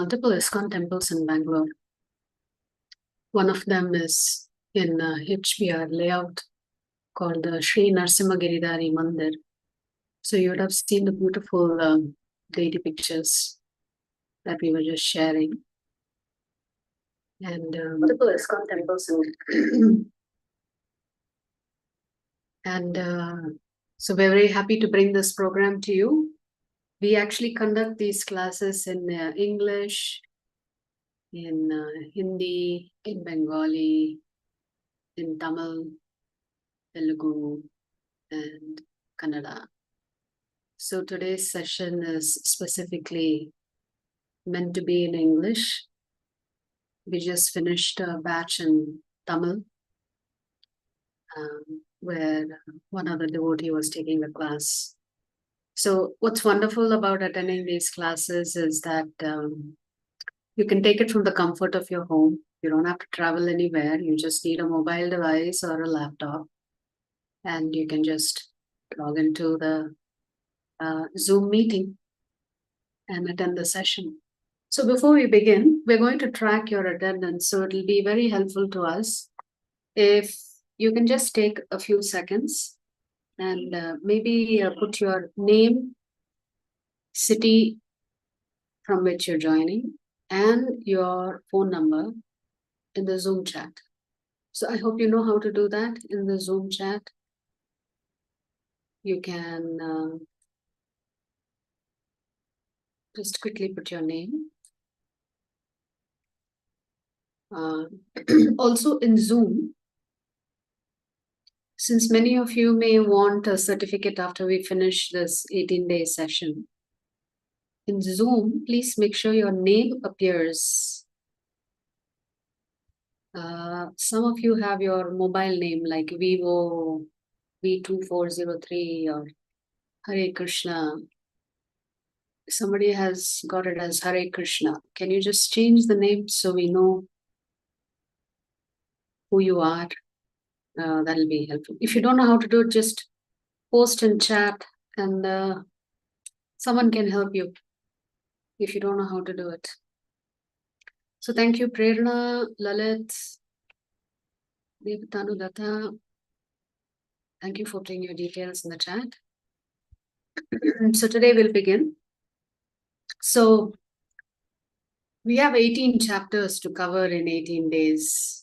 multiple ISKCON temples in Bangalore. One of them is in HBR layout called the Sri Narsimha Giridhari Mandir. So you would have seen the beautiful deity pictures that we were just sharing. And multiple ISKCON temples in and so we're very happy to bring this program to you. We actually conduct these classes in English, in Hindi, in Bengali, in Tamil, Telugu, and Kannada. So today's session is specifically meant to be in English. We just finished a batch in Tamil, where one other devotee was taking the class. So what's wonderful about attending these classes is that you can take it from the comfort of your home. You don't have to travel anywhere. You just need a mobile device or a laptop. And you can just log into the Zoom meeting and attend the session. So before we begin, we're going to track your attendance. So it'll be very helpful to us if you can just take a few seconds and maybe put your name, city from which you're joining, and your phone number in the Zoom chat. So I hope you know how to do that in the Zoom chat. You can just quickly put your name. Also in Zoom, since many of you may want a certificate after we finish this 18-day session, in Zoom, please make sure your name appears. Some of you have your mobile name like Vivo V2403 or Hare Krishna. Somebody has got it as Hare Krishna. Can you just change the name so we know who you are? That'll be helpful. If you don't know how to do it, just post in chat and someone can help you if you don't know how to do it. So thank you, Prerna, Lalit, Devatanu Datta. Thank you for putting your details in the chat. So today we'll begin. So we have 18 chapters to cover in 18 days.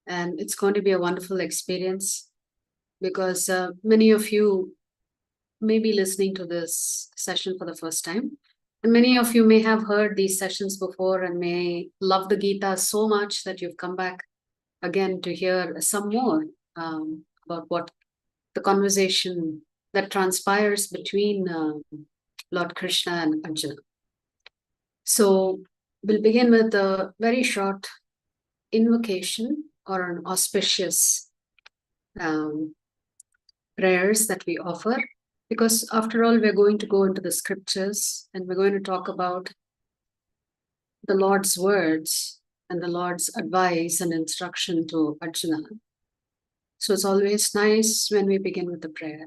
And it's going to be a wonderful experience because many of you may be listening to this session for the first time. And many of you may have heard these sessions before and may love the Gita so much that you've come back again to hear some more about what the conversation that transpires between Lord Krishna and Arjuna. So we'll begin with a very short invocation or an auspicious prayers that we offer, because after all, we're going to go into the scriptures and we're going to talk about the Lord's words and the Lord's advice and instruction to Arjuna. So it's always nice when we begin with the prayer.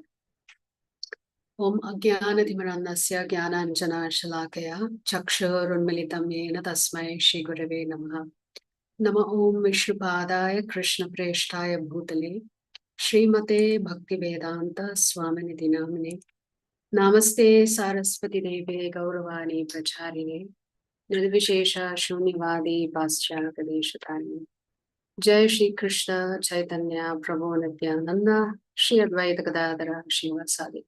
Om Ajnanatimirandasya Jnananjana Shalakaya Chakshur Unmilitam Yena Tasmai Shri Gurave Namaha. Nama Om Vishnupadaya Krishna Preshtaya Bhutale Srimate Bhakti Vedanta Swaminiti Namine Namaste Saraswati Deve Gauravani Pracharine Nirvishesha Shunyavadi Paschakadeshatani. Jai Shri Krishna Chaitanya Prabhu Nityananda Shri Advaita Gadadhara Srivasadi.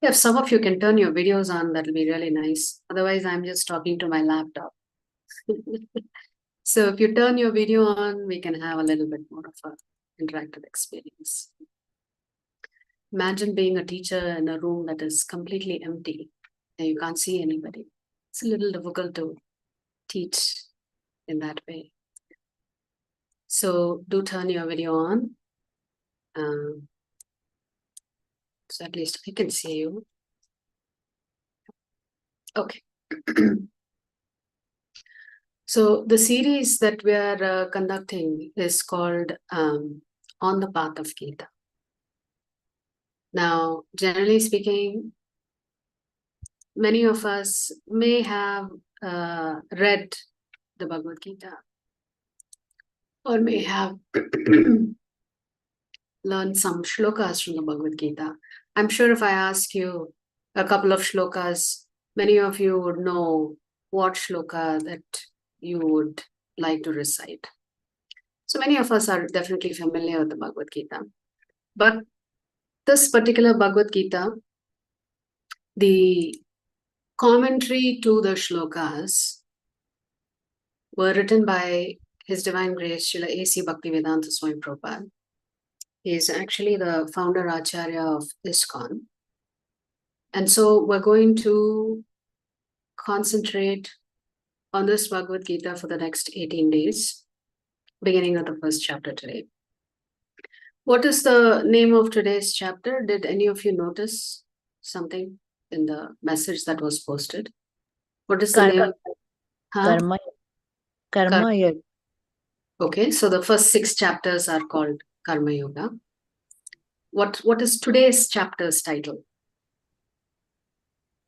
If some of you can turn your videos on, that'll be really nice. Otherwise, I'm just talking to my laptop. So if you turn your video on, we can have a little bit more of an interactive experience. Imagine being a teacher in a room that is completely empty and you can't see anybody. It's a little difficult to teach in that way. So do turn your video on. So at least I can see you. Okay. So the series that we are conducting is called On the Path of Gita. Now, generally speaking, many of us may have read the Bhagavad Gita or may have learned some shlokas from the Bhagavad Gita. I'm sure if I ask you a couple of shlokas, many of you would know what shloka that you would like to recite. So many of us are definitely familiar with the Bhagavad Gita. But this particular Bhagavad Gita, the commentary to the shlokas were written by His Divine Grace Srila A.C. Bhaktivedanta Swami Prabhupada. He is actually the founder Acharya of ISKCON. And so we're going to concentrate on this Bhagavad Gita for the next 18 days, beginning with the first chapter today. What is the name of today's chapter? Did any of you notice something in the message that was posted? What is the name? Karma. Karma Yoga. Okay, so the first 6 chapters are called Karma Yoga. What is today's chapter's title?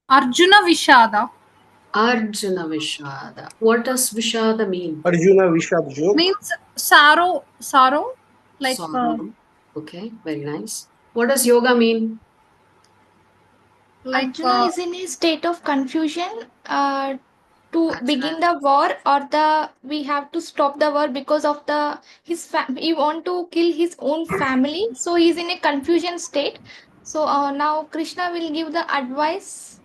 Arjuna Vishada. Arjuna Vishada. What does Vishada mean? Arjuna Vishad Yoga Means sorrow. Like Sorrow. Okay, very nice. What does yoga mean? Arjuna is in a state of confusion to That's begin the war, or we have to stop the war because of he want to kill his own family, so he's in a confusion state. So now Krishna will give the advice.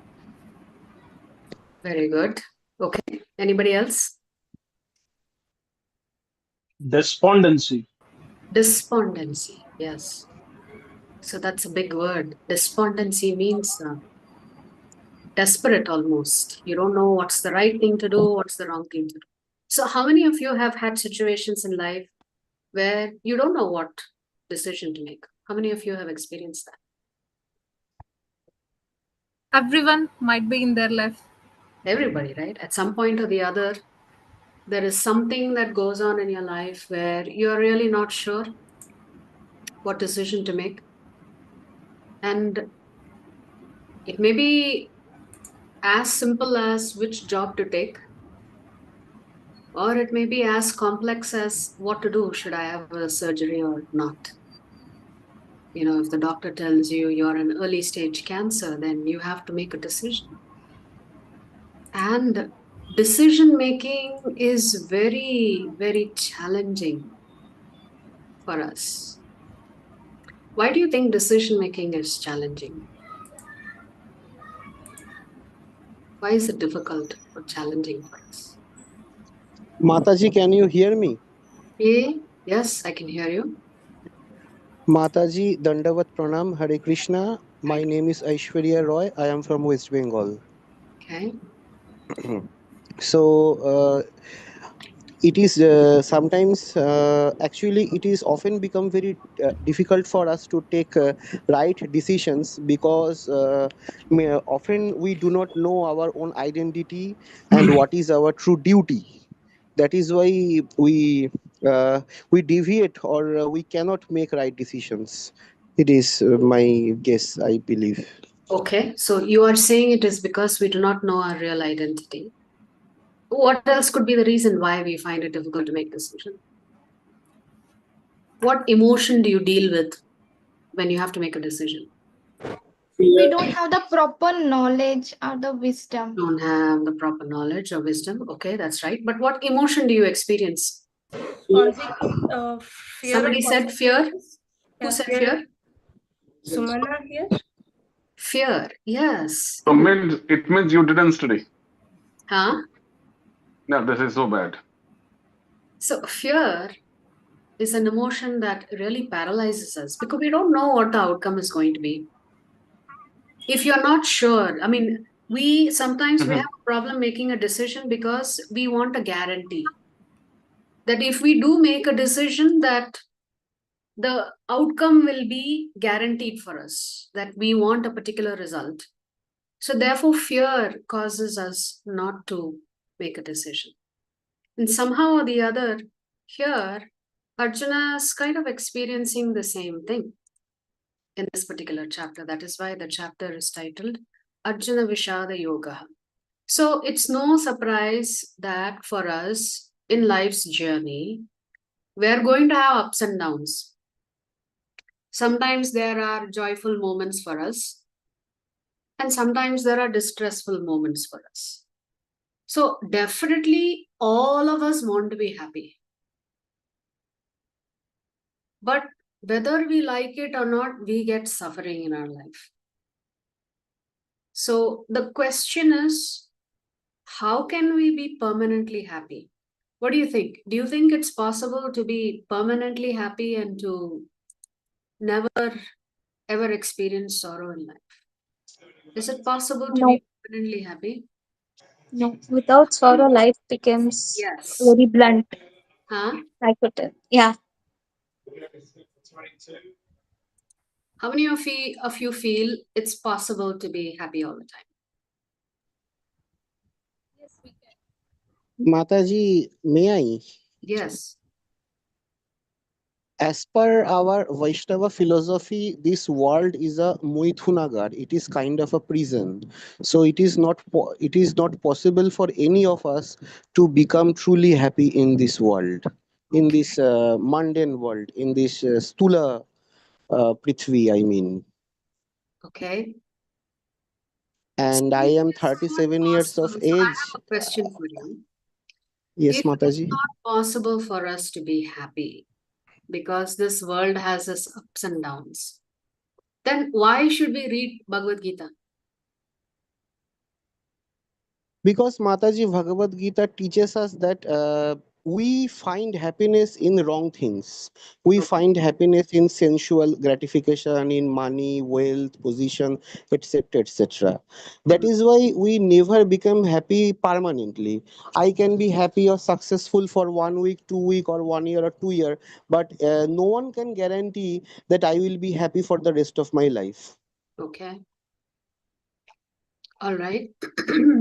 Very good. Okay. Anybody else? despondency. Despondency. Yes. So that's a big word. Despondency means desperate almost. You don't know what's the right thing to do, what's the wrong thing to do. So how many of you have had situations in life where you don't know what decision to make? How many of you have experienced that? everyone might be in their life. Everybody, right? At some point or the other, there is something that goes on in your life where you're really not sure what decision to make. And it may be as simple as which job to take, or it may be as complex as what to do. Should I have a surgery or not? You know, if the doctor tells you you're an early stage cancer, then you have to make a decision. And decision making is very, very challenging for us. Why do you think decision making is challenging? Why is it difficult or challenging for us? Mataji, can you hear me? Yes, I can hear you. Mataji, Dandavat Pranam, Hare Krishna. My name is Aishwarya Roy. I am from West Bengal. Okay. So it is sometimes actually it is often become very difficult for us to take right decisions because often we do not know our own identity and what is our true duty. That is why we deviate or we cannot make right decisions. It is my guess, I believe. Okay. So you are saying it is because we do not know our real identity. What else could be the reason why we find it difficult to make decisions? What emotion do you deal with when you have to make a decision? We don't have the proper knowledge or the wisdom. Don't have the proper knowledge or wisdom. Okay, that's right. But what emotion do you experience? Fear. Somebody said fear. Who said fear? Sumana here. Fear. Yes. So it means you didn't study. Huh? No, this is so bad. So fear is an emotion that really paralyzes us because we don't know what the outcome is going to be. If you're not sure, I mean, we sometimes we have a problem making a decision because we want a guarantee that if we do make a decision that the outcome will be guaranteed for us, that we want a particular result. So therefore fear causes us not to make a decision. And somehow or the other, here, Arjuna is kind of experiencing the same thing in this particular chapter. That is why the chapter is titled Arjuna Vishada Yoga. So it's no surprise that for us in life's journey, we're going to have ups and downs. Sometimes there are joyful moments for us, and sometimes there are distressful moments for us. So definitely all of us want to be happy. But whether we like it or not, we get suffering in our life. So the question is, how can we be permanently happy? What do you think? Do you think it's possible to be permanently happy and to never ever experience sorrow in life? Is it possible to No, be permanently happy? no. Without sorrow, life becomes Yes. very blunt. Huh? I could tell. Yeah. How many of you feel it's possible to be happy all the time? Yes, we can. Mataji, may I? Yes. As per our Vaishnava philosophy, this world is a Maithunagar. It is kind of a prison. So it is not possible for any of us to become truly happy in this world, in Okay. this mundane world, in this stula prithvi, I mean. Okay. And I See, am it's not 37 years of possible. So I have age. a question for you. Yes, If it's Mataji. not possible for us to be happy because this world has its ups and downs, then why should we read Bhagavad Gita? Because Mataji Bhagavad Gita teaches us that we find happiness in wrong things. We Okay. find happiness in sensual gratification, in money, wealth, position, etc. etc. That Mhm. is why we never become happy permanently. I can be happy or successful for 1 week, 2 week, or 1 year or 2 year, but no one can guarantee that I will be happy for the rest of my life. Okay. All right.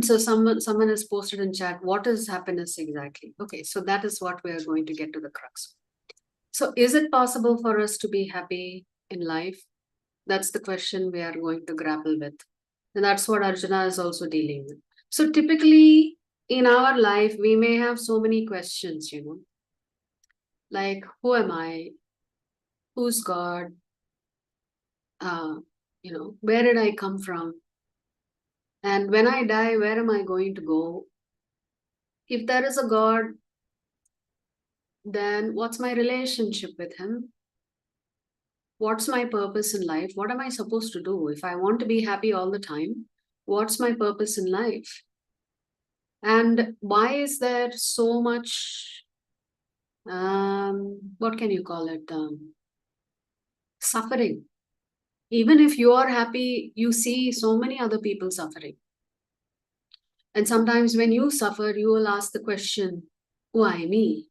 So someone has posted in chat, what is happiness exactly? Okay, so that is what we are going to get to the crux. So is it possible for us to be happy in life? That's the question we are going to grapple with. And that's what Arjuna is also dealing with. So typically in our life, we may have so many questions, like who am I? Who's God? Uh, where did I come from? And when I die, where am I going to go? If there is a God, then what's my relationship with him? What's my purpose in life? What am I supposed to do? If I want to be happy all the time, what's my purpose in life? And why is there so much, what can you call it? Suffering. Even if you are happy, you see so many other people suffering. And sometimes when you suffer, you will ask the question, why me?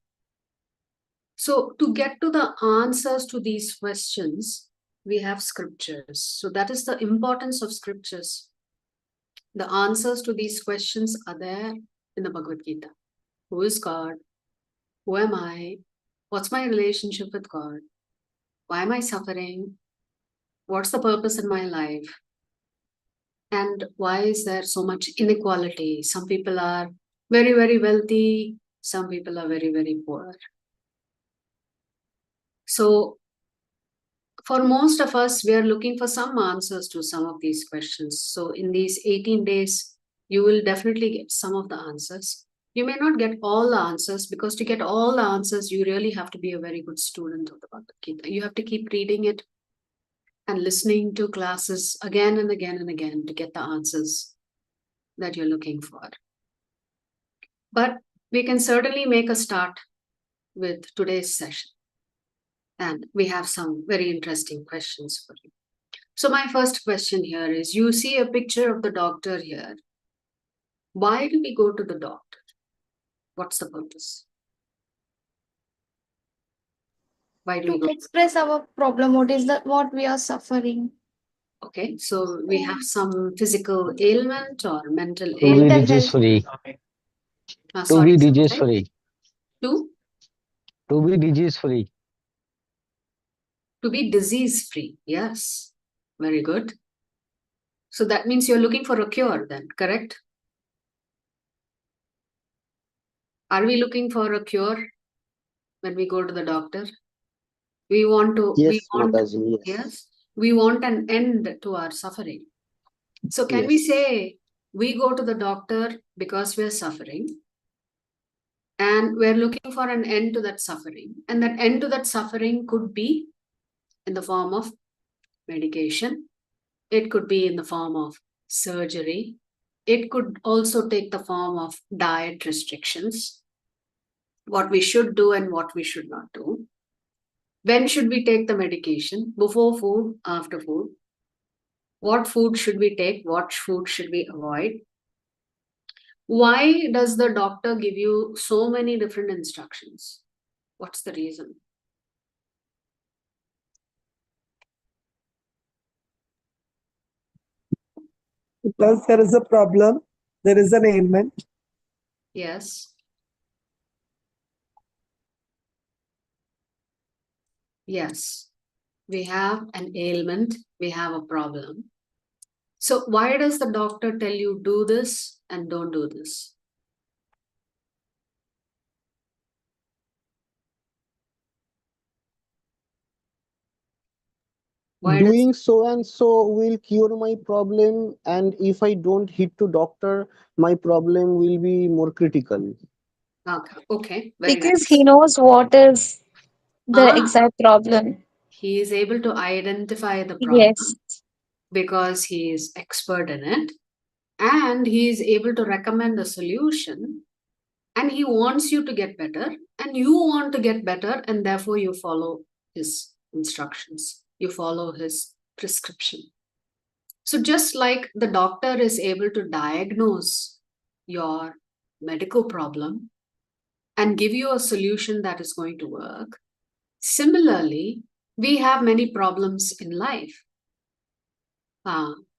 So, to get to the answers to these questions, we have scriptures. So, that is the importance of scriptures. The answers to these questions are there in the Bhagavad Gita. Who is God? Who am I? What's my relationship with God? Why am I suffering? What's the purpose in my life? And why is there so much inequality? Some people are very, very wealthy, some people are very, very poor. So, for most of us, we are looking for some answers to some of these questions. So, in these 18 days, you will definitely get some of the answers. You may not get all the answers because to get all the answers, you really have to be a very good student of the Bhagavad Gita. You have to keep reading it and listening to classes again and again and again to get the answers that you're looking for. But we can certainly make a start with today's session. And we have some very interesting questions for you. So my first question here is, you see a picture of the doctor here. Why do we go to the doctor? What's the purpose? Why do we To go? express our problem, what we are suffering. Okay, so we have some physical ailment or mental To be ailment. Mental disease health. free. To Sorry, be disease right? free. To To be disease free. be disease free. Yes, very good. So that means you're looking for a cure then, correct? Are we looking for a cure when we go to the doctor? We want to, Yes, Mataji, yes. yes, we want an end to our suffering. So can we Yes. say we go to the doctor because we're suffering and we're looking for an end to that suffering, and that end to that suffering could be in the form of medication, it could be in the form of surgery, it could also take the form of diet restrictions, what we should do and what we should not do. When should we take the medication? Before food, after food? What food should we take? What food should we avoid? Why does the doctor give you so many different instructions? What's the reason? Because there is a problem, there is an ailment. Yes. Yes. We have an ailment, we have a problem. So why does the doctor tell you do this and don't do this? Why does, Doing so and so will cure my problem, and if I don't hit to doctor, my problem will be more critical. okay, very Because nice. he knows what is the Ah, exact problem. he is able to identify the problem Yes. because he is expert in it, and he is able to recommend a solution, and he wants you to get better, and you want to get better, and therefore you follow his instructions, you follow his prescription. So just like the doctor is able to diagnose your medical problem and give you a solution that is going to work, similarly, we have many problems in life.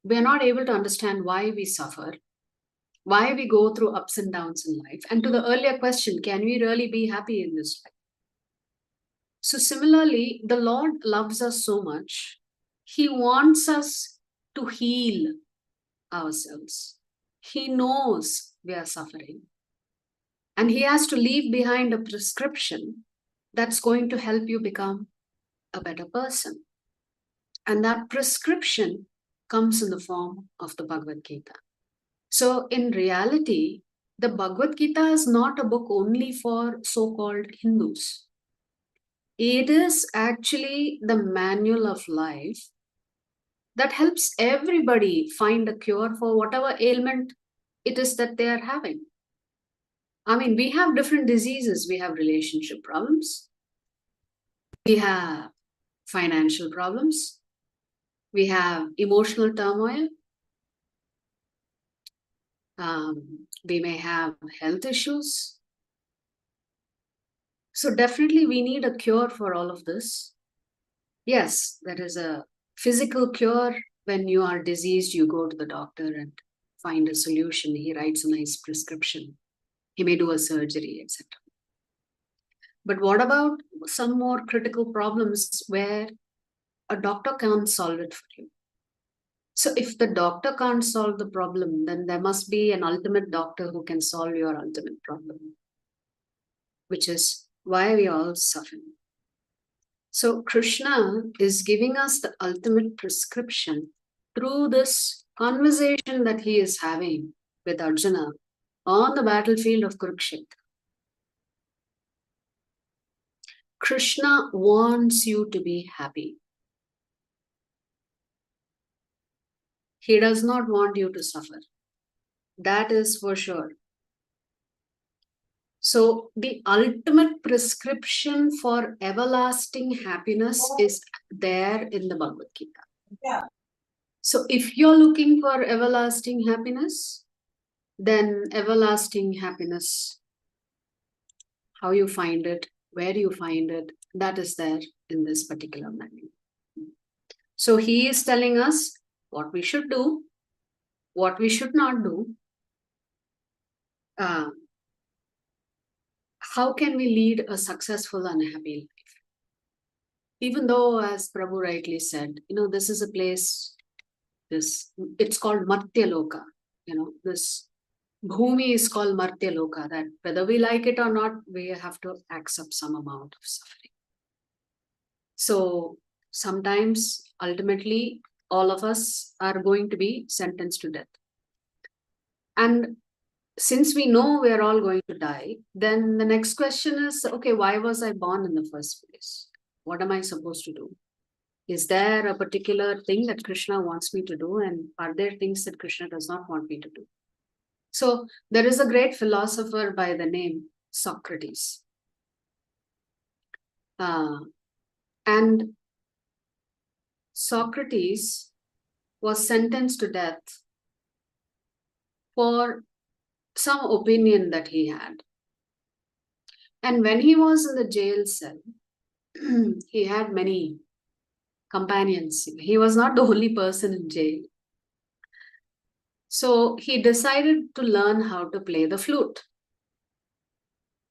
We are not able to understand why we suffer, why we go through ups and downs in life. And to the earlier question, can we really be happy in this life? So similarly, the Lord loves us so much. He wants us to heal ourselves. He knows we are suffering. And he has to leave behind a prescription that's going to help you become a better person. And that prescription comes in the form of the Bhagavad Gita. So in reality, the Bhagavad Gita is not a book only for so-called Hindus. It is actually the manual of life that helps everybody find a cure for whatever ailment it is that they are having. I mean, we have different diseases. We have relationship problems. We have financial problems. We have emotional turmoil. We may have health issues. So definitely we need a cure for all of this. Yes, there is a physical cure. When you are diseased, you go to the doctor and find a solution. He writes a nice prescription. He may do a surgery, etc. But what about some more critical problems where a doctor can't solve it for you? So if the doctor can't solve the problem, then there must be an ultimate doctor who can solve your ultimate problem, which is why we all suffer. So Krishna is giving us the ultimate prescription through this conversation that he is having with Arjuna on the battlefield of Kurukshetra. Krishna wants you to be happy. He does not want you to suffer. That is for sure. So the ultimate prescription for everlasting happiness is there in the Bhagavad Gita. Yeah. So if you're looking for everlasting happiness, then everlasting happiness, how you find it, where you find it, that is there in this particular manual. So he is telling us what we should do, what we should not do, how can we lead a successful and happy life? Even though, as Prabhu rightly said, this is a place this, it's called Martya Loka. This Bhumi is called Martya Loka, that whether we like it or not, we have to accept some amount of suffering. So sometimes, ultimately, all of us are going to be sentenced to death. And since we know we are all going to die, then the next question is, okay, why was I born in the first place? What am I supposed to do? Is there a particular thing that Krishna wants me to do? And are there things that Krishna does not want me to do? So there is a great philosopher by the name Socrates. And Socrates was sentenced to death for some opinion that he had. And when he was in the jail cell, he had many companions. He was not the only person in jail. So he decided to learn how to play the flute.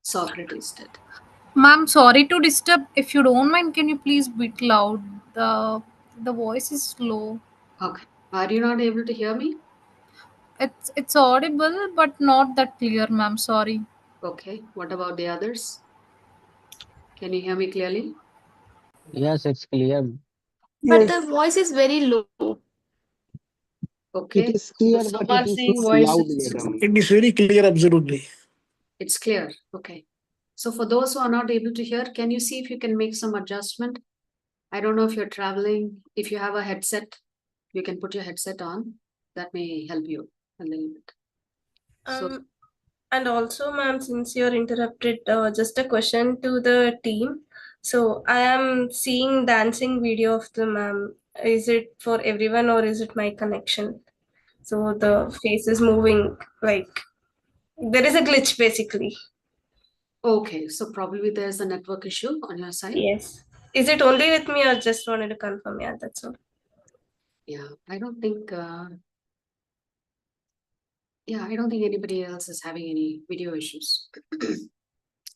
Socrates did. Ma'am, sorry to disturb. If you don't mind, can you please bit loud? The voice is low. Okay. Are you not able to hear me? It's audible, but not that clear, ma'am. Sorry. Okay. What about the others? Can you hear me clearly? Yes, it's clear. But the Yes. voice is very low. Okay. It is clear, So some but are it is saying not voice loud is... yet. It is very clear, absolutely. It's clear. Okay. So for those who are not able to hear, can you see if you can make some adjustment? I don't know if you're traveling. If you have a headset, you can put your headset on. That may help you a little bit. So, And also, ma'am, since you're interrupted, just a question to the team. So I am seeing dancing video of the ma'am. Is it for everyone or is it my connection? So the face is moving like there is a glitch basically. okay. So probably there's a network issue on your side. Yes. Is it only with me or just wanted to confirm? Yeah, that's all. Yeah, I don't think anybody else is having any video issues.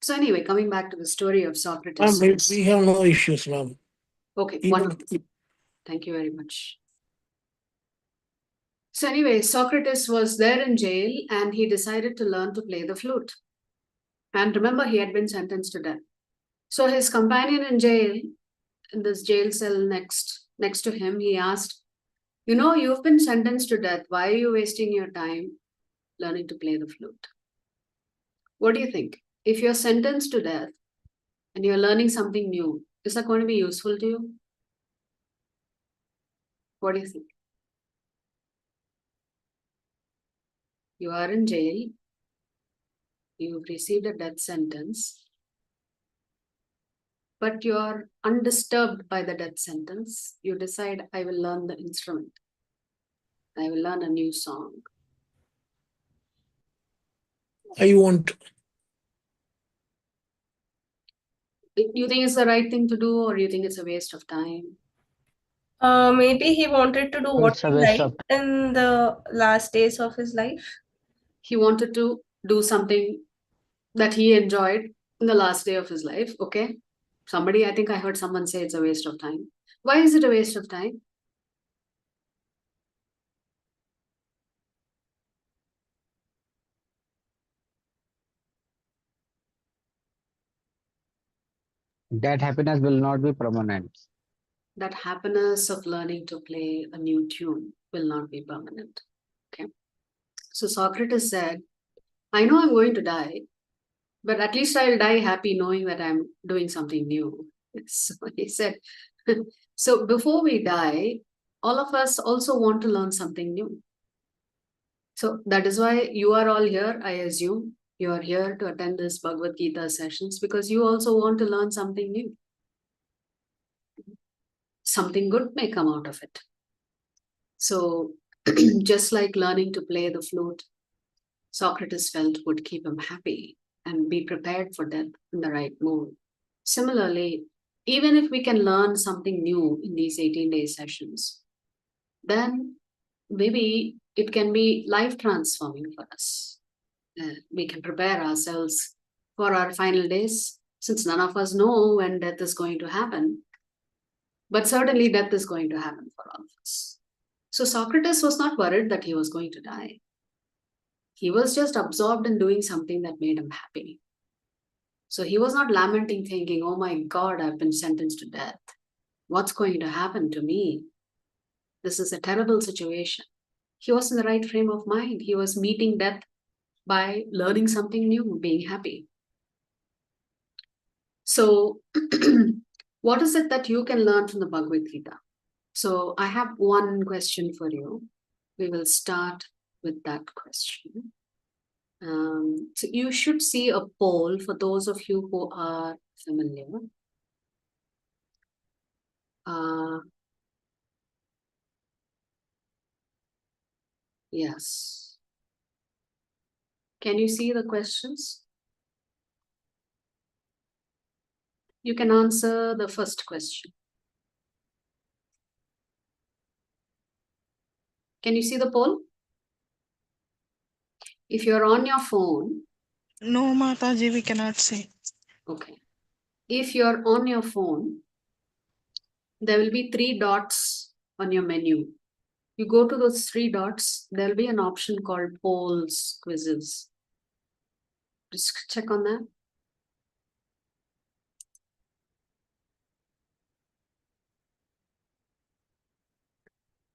So anyway, coming back to the story of Socrates. We have no issues, ma'am. Okay, Even- wonderful. Thank you very much. So anyway, Socrates was there in jail and he decided to learn to play the flute. And remember, he had been sentenced to death. So his companion in jail, in this jail cell next to him, he asked, you've been sentenced to death. Why are you wasting your time learning to play the flute? What do you think? If you're sentenced to death and you're learning something new, is that going to be useful to you? What do you think? You are in jail. You've received a death sentence, but you are undisturbed by the death sentence. You decide, I will learn the instrument. I will learn a new song. I want to. You think it's the right thing to do, or you think it's a waste of time? Maybe he wanted to do what It's a he waste liked of in the last days of his life. He wanted to do something that he enjoyed in the last day of his life. Okay. I think I heard someone say it's a waste of time. Why is it a waste of time? that happiness will not be permanent. That happiness of learning to play a new tune will not be permanent. Okay. So Socrates said, I know I'm going to die, but at least I'll die happy knowing that I'm doing something new. So he said, so before we die, all of us also want to learn something new. So that is why you are all here, I assume. You are here to attend this Bhagavad Gita sessions because you also want to learn something new. Something good may come out of it. So just like learning to play the flute, Socrates felt would keep him happy and be prepared for death in the right mood. Similarly, even if we can learn something new in these 18-day sessions, then maybe it can be life transforming for us. We can prepare ourselves for our final days, since none of us know when death is going to happen. But certainly death is going to happen for all of us. So Socrates was not worried that he was going to die. He was just absorbed in doing something that made him happy. So he was not lamenting, thinking, oh my God, I've been sentenced to death. What's going to happen to me? This is a terrible situation. He was in the right frame of mind. He was meeting death by learning something new, being happy. So what is it that you can learn from the Bhagavad Gita? So I have one question for you. We will start with that question. So you should see a poll for those of you who are familiar. Yes. Can you see the questions? You can answer the first question. Can you see the poll? If you're on your phone. No, Mataji, we cannot see. Okay. If you're on your phone, there will be 3 dots on your menu. You go to those 3 dots, there'll be an option called polls, quizzes. Just check on that.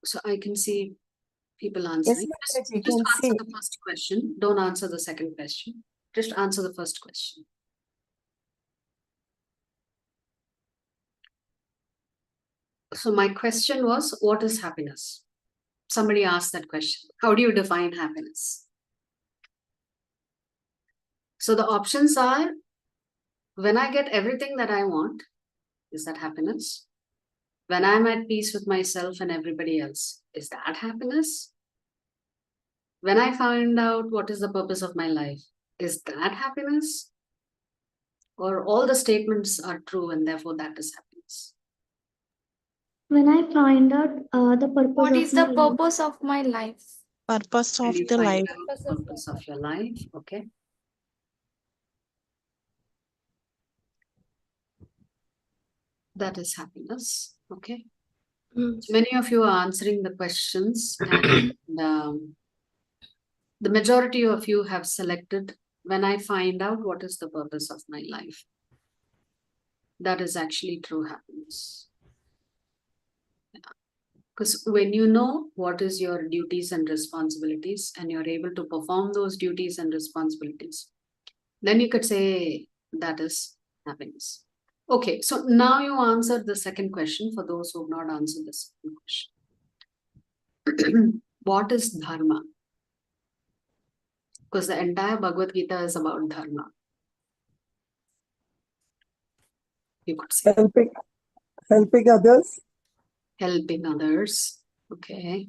So I can see people answering. Yes, Just answer the first question. Don't answer the second question. Just answer the first question. So my question was, what is happiness? Somebody asked that question. How do you define happiness? So the options are, when I get everything that I want, is that happiness? When I'm at peace with myself and everybody else, is that happiness? When I find out what is the purpose of my life, is that happiness? Or all the statements are true and therefore that is happiness? When I find out the purpose What of is my the life. purpose of my life? Purpose When of you the find life. out the purpose of your life, okay? That is happiness, okay? Many of you are answering the questions and the majority of you have selected, when I find out what is the purpose of my life. That is actually true happiness. Because when you know what is your duties and responsibilities and you're able to perform those duties and responsibilities, then you could say that is happiness. Okay, so now you answered the second question for those who have not answered the second question. What is dharma? Because the entire Bhagavad Gita is about dharma. You could say. Helping others. Helping others. Okay.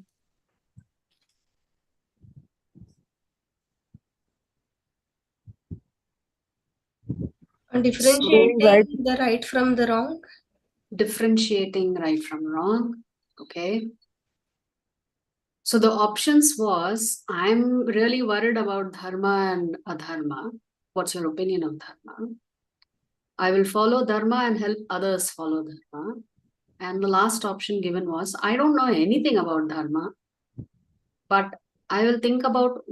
Differentiating the right from the wrong. Differentiating right from wrong. Okay. So the options was, I'm really worried about dharma and adharma. What's your opinion of dharma? I will follow dharma and help others follow dharma. And the last option given was, I don't know anything about dharma, but I will think about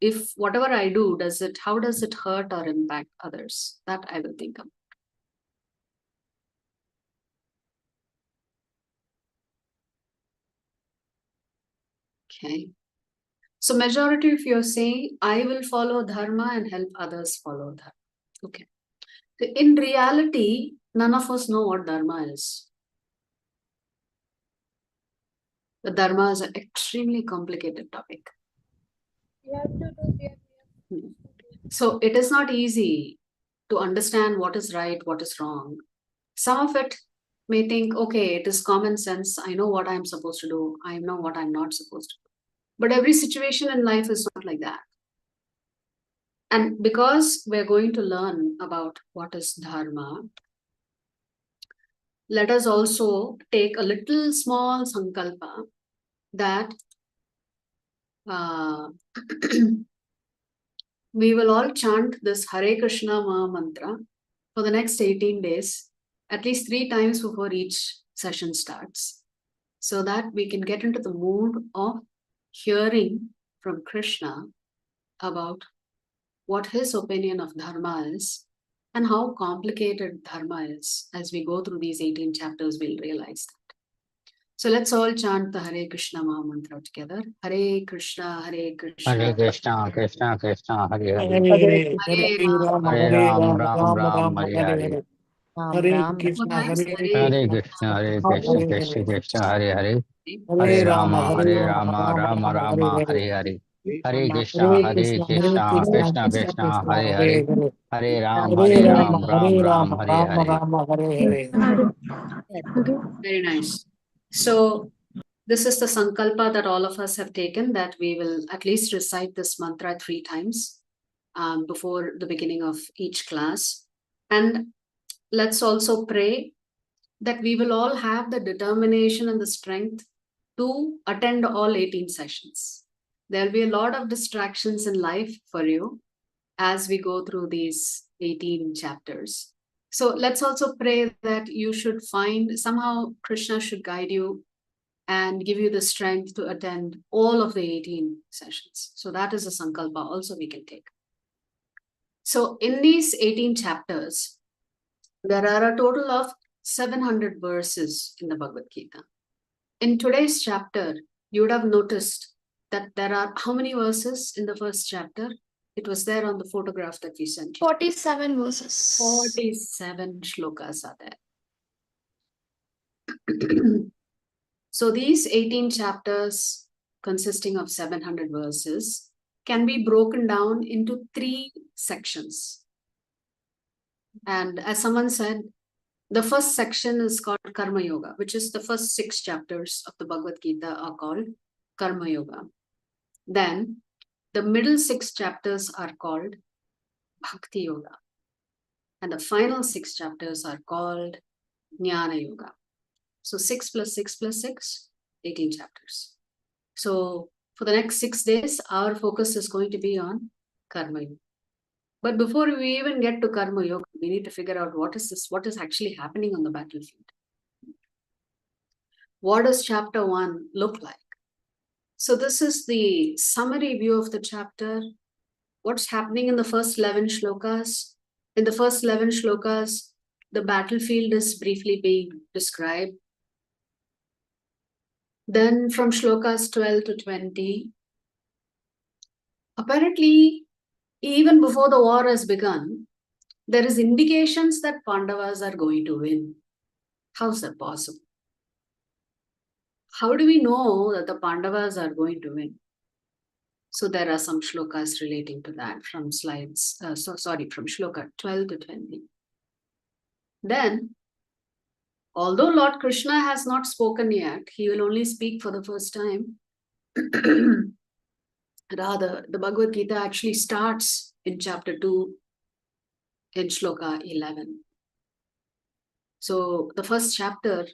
if whatever I do, how does it hurt or impact others? That I will think about. Okay. So majority of you are saying, I will follow dharma and help others follow dharma. Okay. So in reality, none of us know what dharma is. The dharma is an extremely complicated topic. So it is not easy to understand what is right, what is wrong. Some of it may think, okay, it is common sense. I know what I'm supposed to do. I know what I'm not supposed to do. But every situation in life is not like that. And because we're going to learn about what is dharma, let us also take a little small sankalpa that we will all chant this Hare Krishna Mahamantra for the next 18 days, at least 3 times before each session starts. so that we can get into the mood of hearing from Krishna about what his opinion of dharma is and how complicated dharma is. As we go through these 18 chapters, we'll realize that. So let's all chant the Hare Krishna Mahamantra together. Hare Krishna, Hare Krishna. Hare Krishna, Krishna Krishna, Hare Hare. Hare Hare, Hare Hare Rama, Hare Hare Ram, Rama, Ram Rama Ram, Rama, Hare Hare Hare. Hare. Ram Hare Ram, Four Krishna, times. Hare Hare Krishna, Krishna, Hare Hare Krishna, Hare. Krishna Krishna, Hare Hare. Hare Hare Rama, Rama, Hare Hare Rama, Rama, Rama Rama Rama, Rama, Hare Hare. Hare Hare. Hare Krishna, Hare Hare Krishna, Hare Krishna, Krishna, Krishna Krishna Krishna, Krishna, Hare Hare Hare. Hare. Hare Ram, Hare Hare Rama, Ram, Ram Hare Ram, Rama, Hare Rama Hare. Rama, Hare Hare. Very nice. So this is the sankalpa that all of us have taken, that we will at least recite this mantra 3 times before the beginning of each class. And let's also pray that we will all have the determination and the strength to attend all 18 sessions. There'll be a lot of distractions in life for you as we go through these 18 chapters. So let's also pray that you should find, somehow Krishna should guide you and give you the strength to attend all of the 18 sessions. So that is a sankalpa also we can take. So in these 18 chapters, there are a total of 700 verses in the Bhagavad Gita. In today's chapter, you would have noticed that there are how many verses in the first chapter? It was there on the photograph that we sent you. 47 verses. 47 shlokas are there. So these 18 chapters consisting of 700 verses can be broken down into 3 sections. And as someone said, the first section is called Karma Yoga, which is the first 6 chapters of the Bhagavad Gita are called Karma Yoga. Then the middle 6 chapters are called Bhakti Yoga. And the final 6 chapters are called Jnana Yoga. So 6 plus 6 plus 6, 18 chapters. So for the next 6 days, our focus is going to be on Karma Yoga. But before we even get to Karma Yoga, we need to figure out what is actually happening on the battlefield. What does chapter 1 look like? So this is the summary view of the chapter. What's happening in the first 11 shlokas? In the first 11 shlokas, the battlefield is briefly being described. Then from shlokas 12 to 20, apparently, even before the war has begun, there is indications that Pandavas are going to win. How's that possible? How do we know that the Pandavas are going to win? So there are some shlokas relating to that from from shloka 12 to 20. Then, although Lord Krishna has not spoken yet, he will only speak for the first time. Rather, the Bhagavad Gita actually starts in chapter 2 in shloka 11. So the first chapter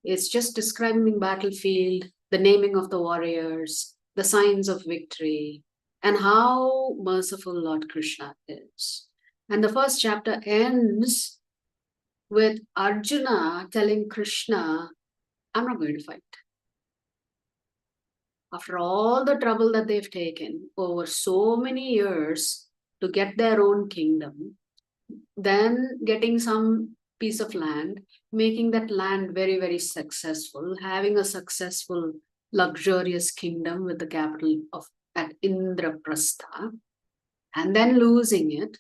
is just describing the battlefield, the naming of the warriors, the signs of victory, and how merciful Lord Krishna is. And the first chapter ends with Arjuna telling Krishna, I'm not going to fight. After all the trouble that they've taken over so many years to get their own kingdom, then getting some piece of land, making that land very, very successful, having a successful, luxurious kingdom with the capital at Indraprastha, and then losing it.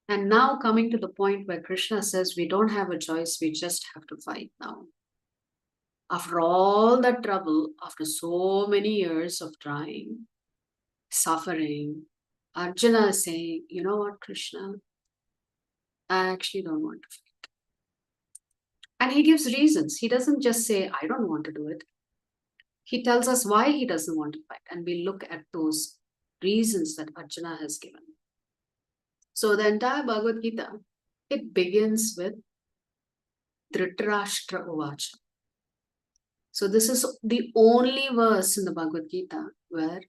And now coming to the point where Krishna says, we don't have a choice, we just have to fight now. After all that trouble, after so many years of trying, suffering, Arjuna is saying, you know what, Krishna, I actually don't want to fight. And he gives reasons. He doesn't just say, I don't want to do it. He tells us why he doesn't want to fight. And we look at those reasons that Arjuna has given. So the entire Bhagavad Gita, it begins with Dhritarashtra Uvacha. So this is the only verse in the Bhagavad Gita where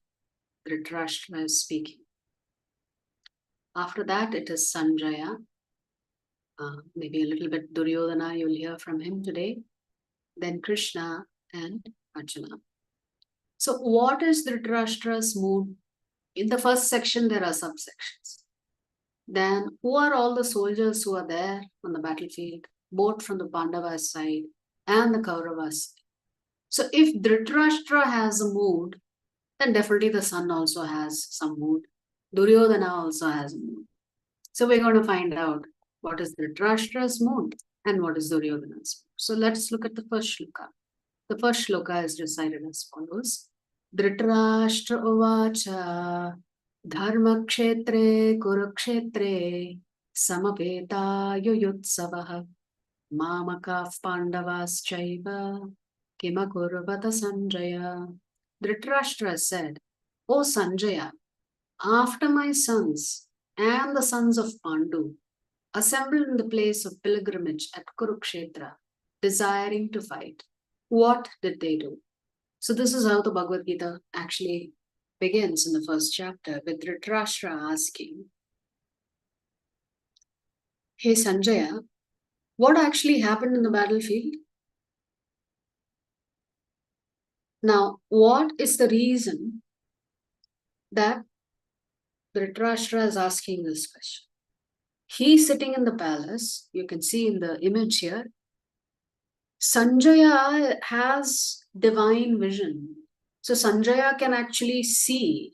Dhritarashtra is speaking. After that, it is Sanjaya. Maybe a little bit Duryodhana, you'll hear from him today. then Krishna and Arjuna. So what is Dhritarashtra's mood? In the first section, there are subsections. Then who are all the soldiers who are there on the battlefield, both from the Pandavas side and the Kauravas side? So if Dhritarashtra has a mood, then definitely the son also has some mood. Duryodhana also has a mood. So we're going to find out what is Dhritarashtra's mood and what is Duryodhana's mood. So let's look at the first shloka. The first shloka is recited as follows. Dhritarashtra uvacha dharmakshetre kurukshetre samapeta yuyutsavah mamakav pandavas chaiva kimakurvata Sanjaya. Dhritarashtra said, O Sanjaya, after my sons and the sons of Pandu assembled in the place of pilgrimage at Kurukshetra, desiring to fight, what did they do? So this is how the Bhagavad Gita actually begins in the first chapter, with Dhritarashtra asking, Hey Sanjaya, what actually happened in the battlefield? Now, what is the reason that Dhritarashtra is asking this question? He's sitting in the palace. You can see in the image here. Sanjaya has divine vision. So Sanjaya can actually see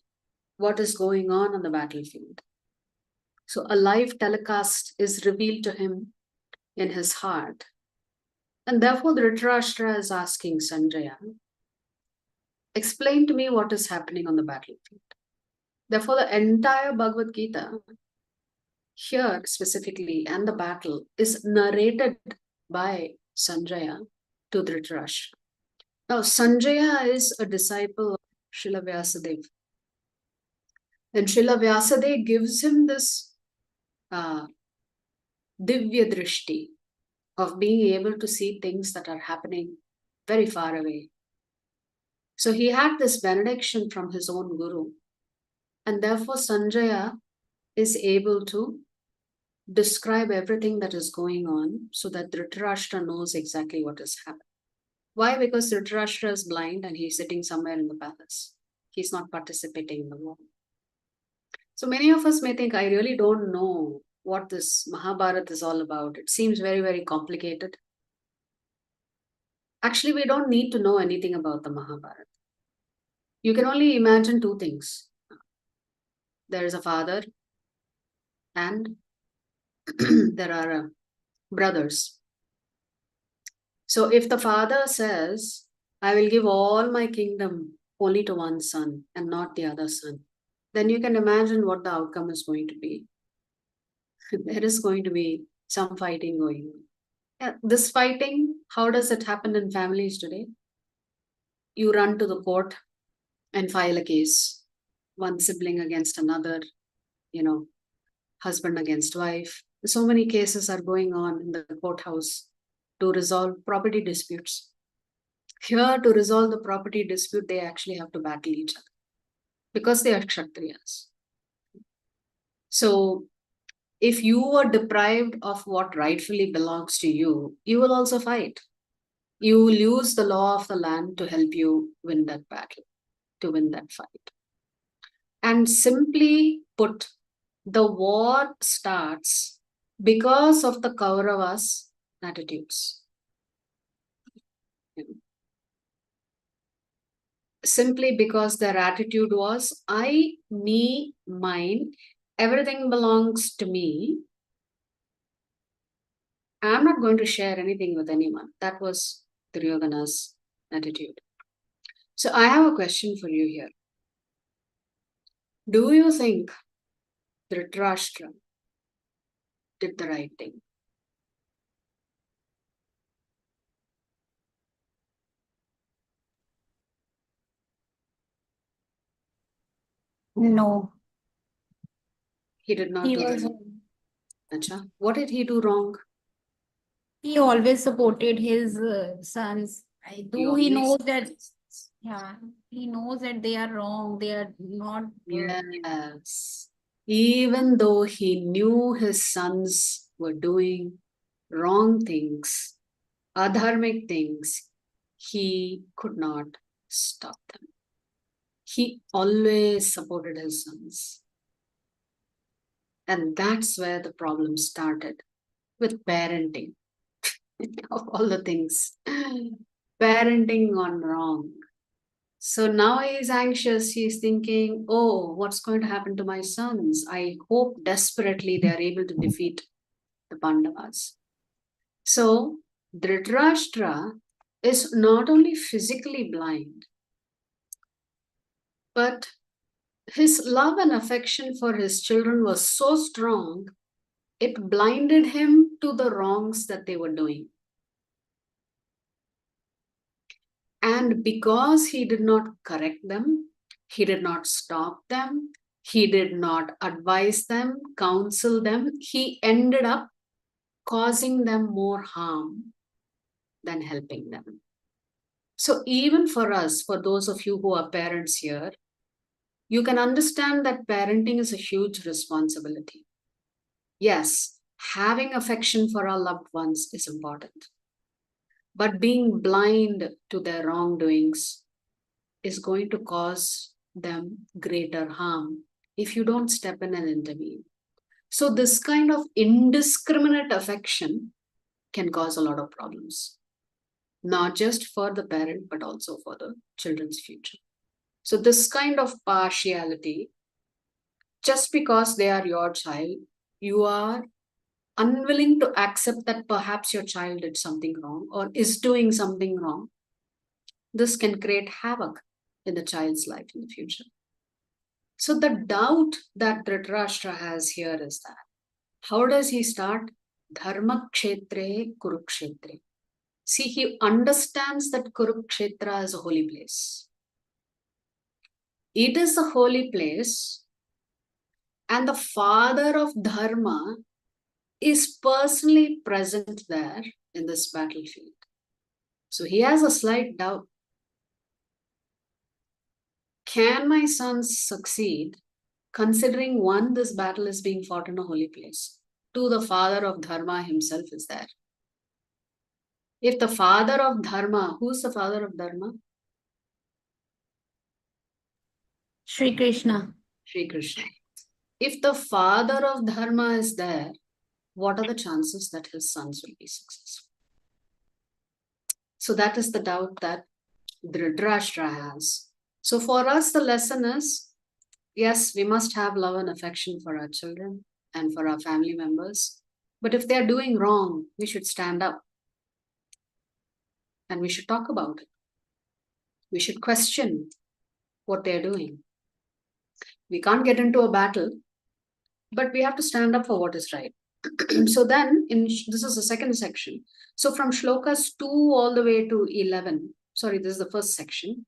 what is going on the battlefield. So a live telecast is revealed to him in his heart. And therefore Dhritarashtra is asking Sanjaya, explain to me what is happening on the battlefield. Therefore the entire Bhagavad Gita here specifically and the battle is narrated by Sanjaya to Dhritarashtra. Now Sanjaya is a disciple of Srila Vyasadeva. And Srila Vyasadeva gives him this Divya Drishti of being able to see things that are happening very far away. So he had this benediction from his own guru. And therefore Sanjaya is able to describe everything that is going on so that Dhritarashtra knows exactly what is happening. Why? Because Dhritarashtra is blind and he's sitting somewhere in the palace. He's not participating in the war. So many of us may think, I really don't know what this Mahabharata is all about. It seems very, very complicated. Actually, we don't need to know anything about the Mahabharata. You can only imagine two things. There is a father and there are brothers. So if the father says, I will give all my kingdom only to one son and not the other son, then you can imagine what the outcome is going to be. There is going to be some fighting going on. Yeah, this fighting, how does it happen in families today? You run to the court and file a case. One sibling against another, husband against wife. So many cases are going on in the courthouse to resolve property disputes. Here, to resolve the property dispute, they actually have to battle each other because they are Kshatriyas. So, if you were deprived of what rightfully belongs to you, you will also fight. You will use the law of the land to help you win that battle, to win that fight. And simply put, the war starts because of the Kauravas' attitudes. Simply because their attitude was, I, me, mine, everything belongs to me. I'm not going to share anything with anyone. That was Duryodhana's attitude. So I have a question for you here. Do you think Dhritarashtra did the right thing? No. He did not He do was. the Acha. What did he do wrong? He always supported his sons. Though he knows that, he knows that they are wrong. They are not. Yes. Even though he knew his sons were doing wrong things, adharmic things, he could not stop them. He always supported his sons. And that's where the problem started, with parenting. Of all the things, parenting gone wrong. So now he's anxious. He's thinking, oh, what's going to happen to my sons? I hope desperately they are able to defeat the Pandavas. So Dhritarashtra is not only physically blind, but his love and affection for his children was so strong, it blinded him to the wrongs that they were doing. And because he did not correct them, he did not stop them, he did not advise them, counsel them, he ended up causing them more harm than helping them. So even for us, for those of you who are parents here, you can understand that parenting is a huge responsibility. Yes, having affection for our loved ones is important. But being blind to their wrongdoings is going to cause them greater harm if you don't step in and intervene. So this kind of indiscriminate affection can cause a lot of problems, not just for the parent, but also for the children's future. So this kind of partiality, just because they are your child, you are unwilling to accept that perhaps your child did something wrong or is doing something wrong. This can create havoc in the child's life in the future. So the doubt that Dhritarashtra has here is that, how does he start? Dharma kshetre kurukshetre. See, he understands that Kurukshetra is a holy place. It is a holy place, and the father of Dharma is personally present there in this battlefield. So he has a slight doubt. Can my sons succeed, considering one, this battle is being fought in a holy place, two, the father of Dharma himself is there. If the father of Dharma, who's the father of Dharma? Shri Krishna. Shri Krishna. If the father of Dharma is there, what are the chances that his sons will be successful? So that is the doubt that Dhritarashtra has. So for us, the lesson is, yes, we must have love and affection for our children and for our family members. But if they're doing wrong, we should stand up and we should talk about it. We should question what they're doing. We can't get into a battle, but we have to stand up for what is right. So then, this is the second section. So from shlokas 2 all the way to 11, sorry, this is the first section.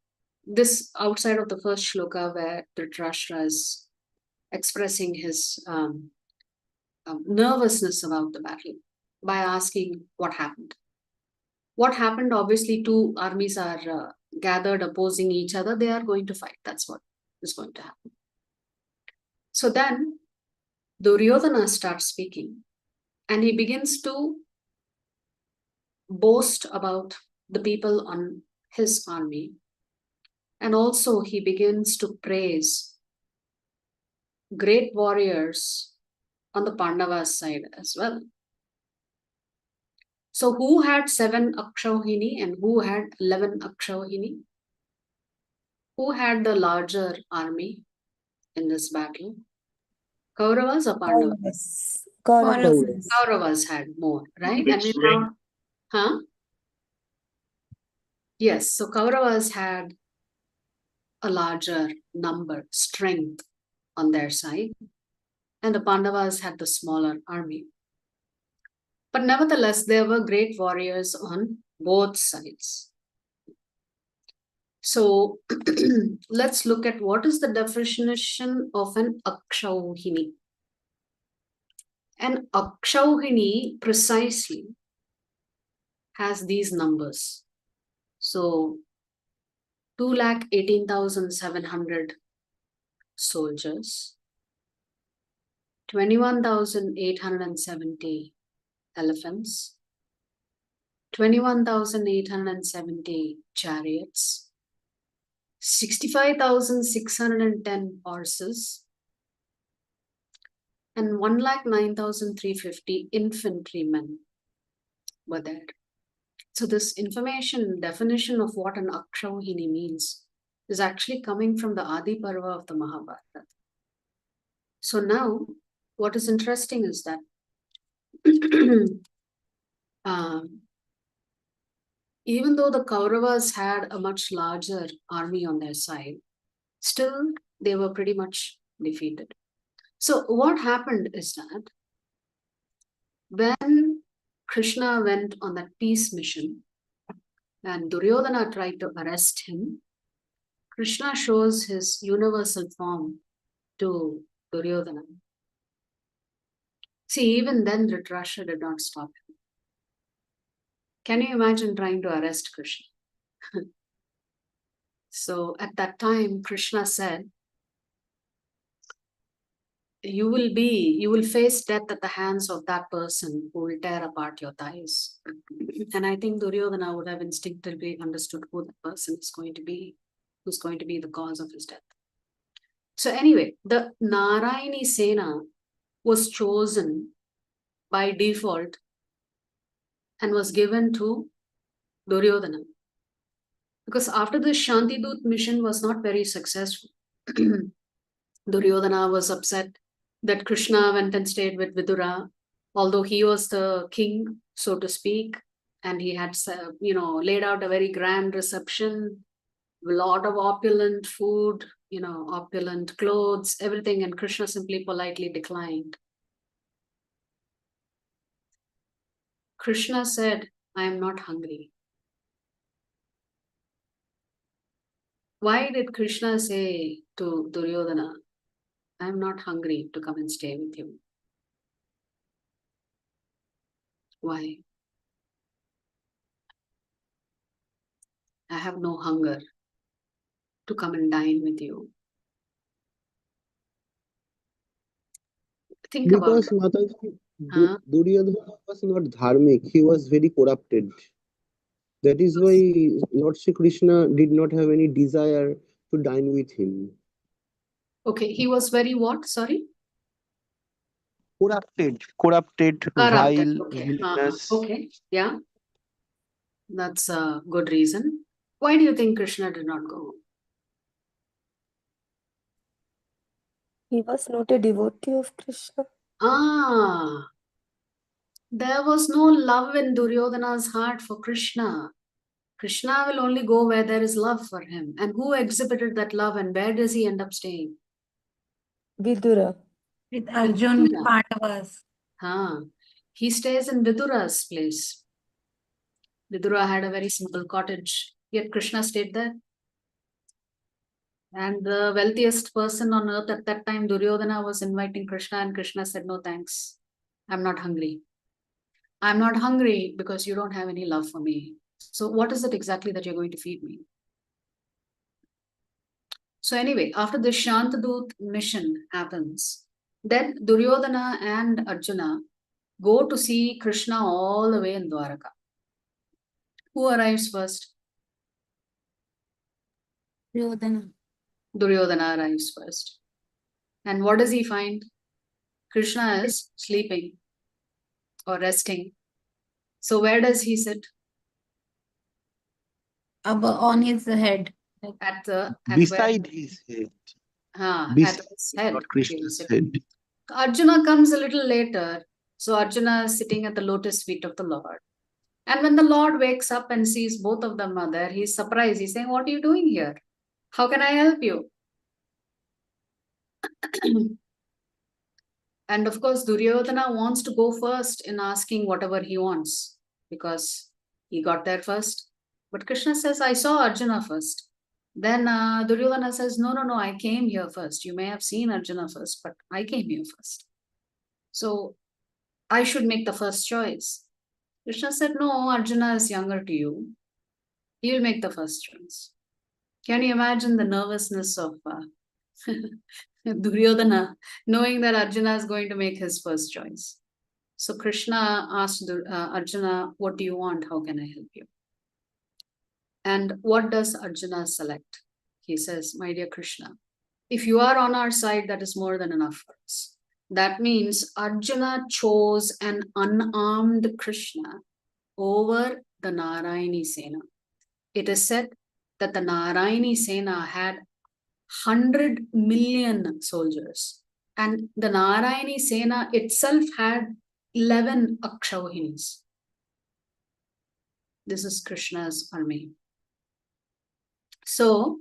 This outside of the first shloka where Dhritarashtra is expressing his nervousness about the battle by asking what happened. What happened? Obviously, two armies are gathered opposing each other. They are going to fight. That's what is going to happen. So then Duryodhana starts speaking and he begins to boast about the people on his army. And also he begins to praise great warriors on the Pandavas side as well. So who had 7 Akshauhini and who had 11 Akshauhini? Who had the larger army in this battle? Kauravas or Pandavas? Kauravas. Kauravas had more, right? And we found, huh? Yes, so Kauravas had a larger number, strength on their side, and the Pandavas had the smaller army. But nevertheless, there were great warriors on both sides. So let's look at what is the definition of an Akshauhini. An Akshauhini precisely has these numbers. So 2,18,700 soldiers, 21,870 elephants, 21,870 chariots, 65,610 horses, and 1,09,350 infantrymen were there. So this information, definition of what an Akshauhini means is actually coming from the Adi Parva of the Mahabharata. So now, what is interesting is that even though the Kauravas had a much larger army on their side, still they were pretty much defeated. So what happened is that when Krishna went on that peace mission and Duryodhana tried to arrest him, Krishna shows his universal form to Duryodhana. See, even then Dhritarashtra did not stop him. Can you imagine trying to arrest Krishna? So at that time, Krishna said, you will face death at the hands of that person who will tear apart your thighs. And I think Duryodhana would have instinctively understood who that person is going to be, who's going to be the cause of his death. So anyway, the Narayani Sena was chosen by default and was given to Duryodhana. Because after the Shantidut mission was not very successful, Duryodhana was upset that Krishna went and stayed with Vidura, although he was the king, so to speak, and he had, laid out a very grand reception, a lot of opulent food, opulent clothes, everything, and Krishna simply politely declined. Krishna said, I am not hungry. Why did Krishna say to Duryodhana, I am not hungry to come and stay with you? Why? I have no hunger to come and dine with you. Think Because about it. Mataji, Duryodhana was not dharmic, he was very corrupted. That is why Lord Shri Krishna did not have any desire to dine with him. Okay, he was very what? Sorry? Corrupted, Corrupted. vile, Okay. villainous. Okay, yeah. That's a good reason. Why do you think Krishna did not go? He was not a devotee of Krishna. There was no love in Duryodhana's heart for Krishna. Krishna will only go where there is love for him. And who exhibited that love and where does he end up staying? Vidura. With Arjun, with Pandavas. He stays in Vidura's place. Vidura had a very simple cottage, yet Krishna stayed there. And the wealthiest person on earth at that time, Duryodhana, was inviting Krishna, and Krishna said, no thanks, I'm not hungry. I'm not hungry because you don't have any love for me. So what is it exactly that you're going to feed me? So anyway, after the Shantadut mission happens, then Duryodhana and Arjuna go to see Krishna all the way in Dwaraka. Who arrives first? Duryodhana. Duryodhana arrives first. And what does he find? Krishna is sleeping or resting. So where does he sit? On his head. Beside his head. At his head. Not Krishna's head. Arjuna comes a little later. So Arjuna is sitting at the lotus feet of the Lord. And when the Lord wakes up and sees both of them are there, he's surprised. He's saying, what are you doing here? How can I help you? And of course, Duryodhana wants to go first in asking whatever he wants because he got there first. But Krishna says, I saw Arjuna first. Then Duryodhana says, no, I came here first. You may have seen Arjuna first, but I came here first. So I should make the first choice. Krishna said, no, Arjuna is younger to you. He will make the first choice. Can you imagine the nervousness of Duryodhana knowing that Arjuna is going to make his first choice? So Krishna asked Arjuna, what do you want? How can I help you? And what does Arjuna select? He says, my dear Krishna, if you are on our side, that is more than enough for us. That means Arjuna chose an unarmed Krishna over the Narayani Sena. It is said that the Narayani Sena had 100 million soldiers, and the Narayani Sena itself had 11 Akshauhinis. This is Krishna's army. So,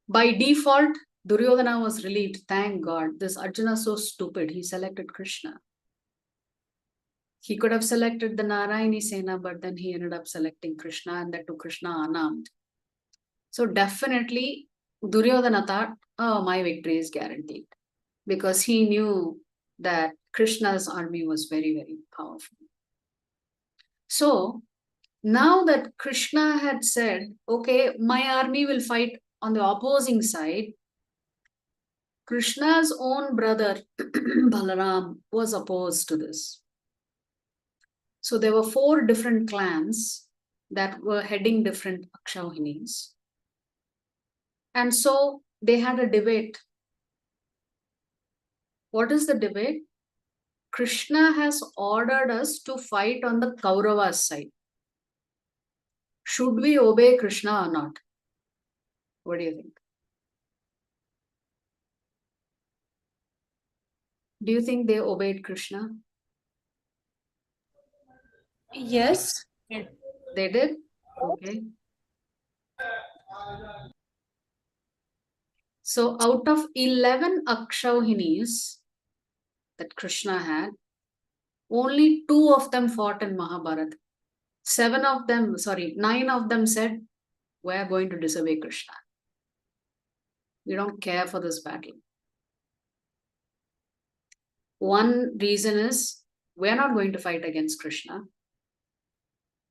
by default, Duryodhana was relieved. Thank God. This Arjuna is so stupid. He selected Krishna. He could have selected the Narayani Sena, but then he ended up selecting Krishna, and that to Krishna unarmed. So definitely, Duryodhana thought, oh, my victory is guaranteed. Because he knew that Krishna's army was very, very powerful. So, now that Krishna had said, okay, my army will fight on the opposing side, Krishna's own brother, Balaram, was opposed to this. So there were 4 different clans that were heading different Akshauhinis. And so they had a debate. What is the debate? Krishna has ordered us to fight on the Kauravas side. Should we obey Krishna or not? What do you think? Do you think they obeyed Krishna? Yes. They did? Okay. So out of 11 Akshauhinis that Krishna had, only 2 of them fought in Mahabharata. 9 of them said, we are going to disobey Krishna. We don't care for this battle. One reason is, we are not going to fight against Krishna.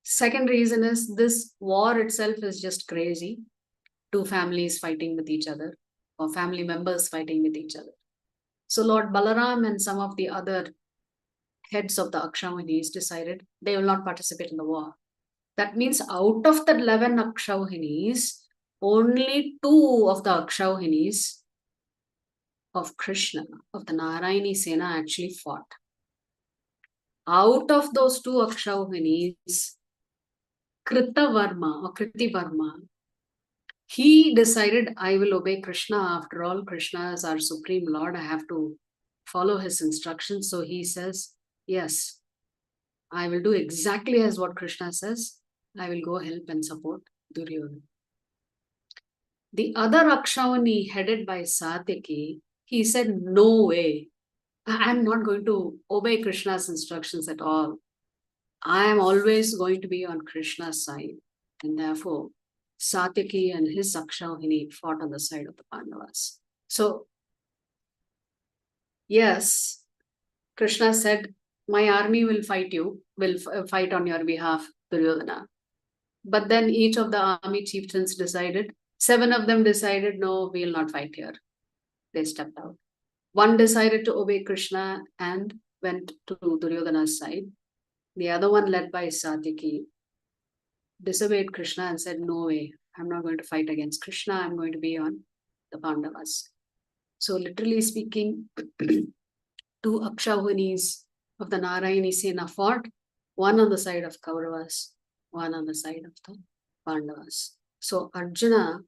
Second reason is, this war itself is just crazy. 2 families fighting with each other, or family members fighting with each other. So Lord Balaram and some of the other heads of the Akshauhinis decided they will not participate in the war. That means out of the 11 Akshauhinis, only 2 of the Akshauhinis of Krishna, of the Narayani Sena, actually fought. Out of those 2 Akshauhinis, Kritavarma or Kritivarma, he decided, I will obey Krishna. After all, Krishna is our Supreme Lord. I have to follow his instructions. So he says, yes, I will do exactly as what Krishna says. I will go help and support Duryodhana. The other Akshauhini, headed by Satyaki, he said, no way. I'm not going to obey Krishna's instructions at all. I am always going to be on Krishna's side. And therefore, Satyaki and his Akshauhini fought on the side of the Pandavas. So, yes, Krishna said, my army will fight you, will fight on your behalf, Duryodhana. But then each of the army chieftains decided, 7 of them decided, no, we will not fight here. They stepped out. One decided to obey Krishna and went to Duryodhana's side. The other one, led by Satyaki, disobeyed Krishna and said, no way, I'm not going to fight against Krishna, I'm going to be on the Pandavas. So literally speaking, 2 Akshauhinis of the Narayani Sena fought, one on the side of Kauravas, one on the side of the Pandavas. So Arjuna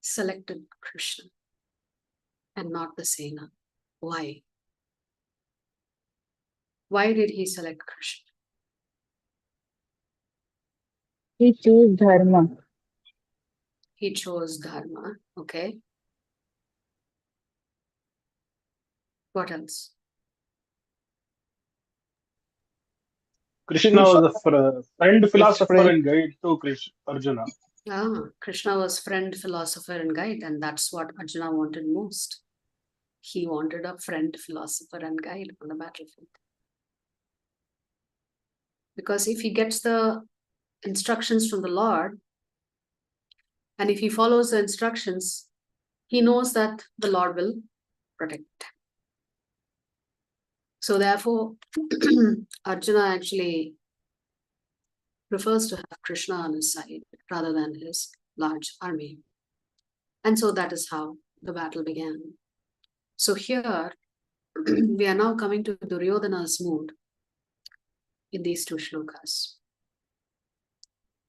selected Krishna and not the Sena. Why? Why did he select Krishna? He chose dharma. He chose dharma. Okay. What else? Krishna was a friend, philosopher, friend. and guide to Arjuna. Krishna was friend, philosopher, and guide, and that's what Arjuna wanted most. He wanted a friend, philosopher, and guide on the battlefield. Because if he gets the instructions from the Lord, and if he follows the instructions, he knows that the Lord will protect him. So therefore, Arjuna actually prefers to have Krishna on his side rather than his large army. And so that is how the battle began. So here, we are now coming to Duryodhana's mood in these two shlokas,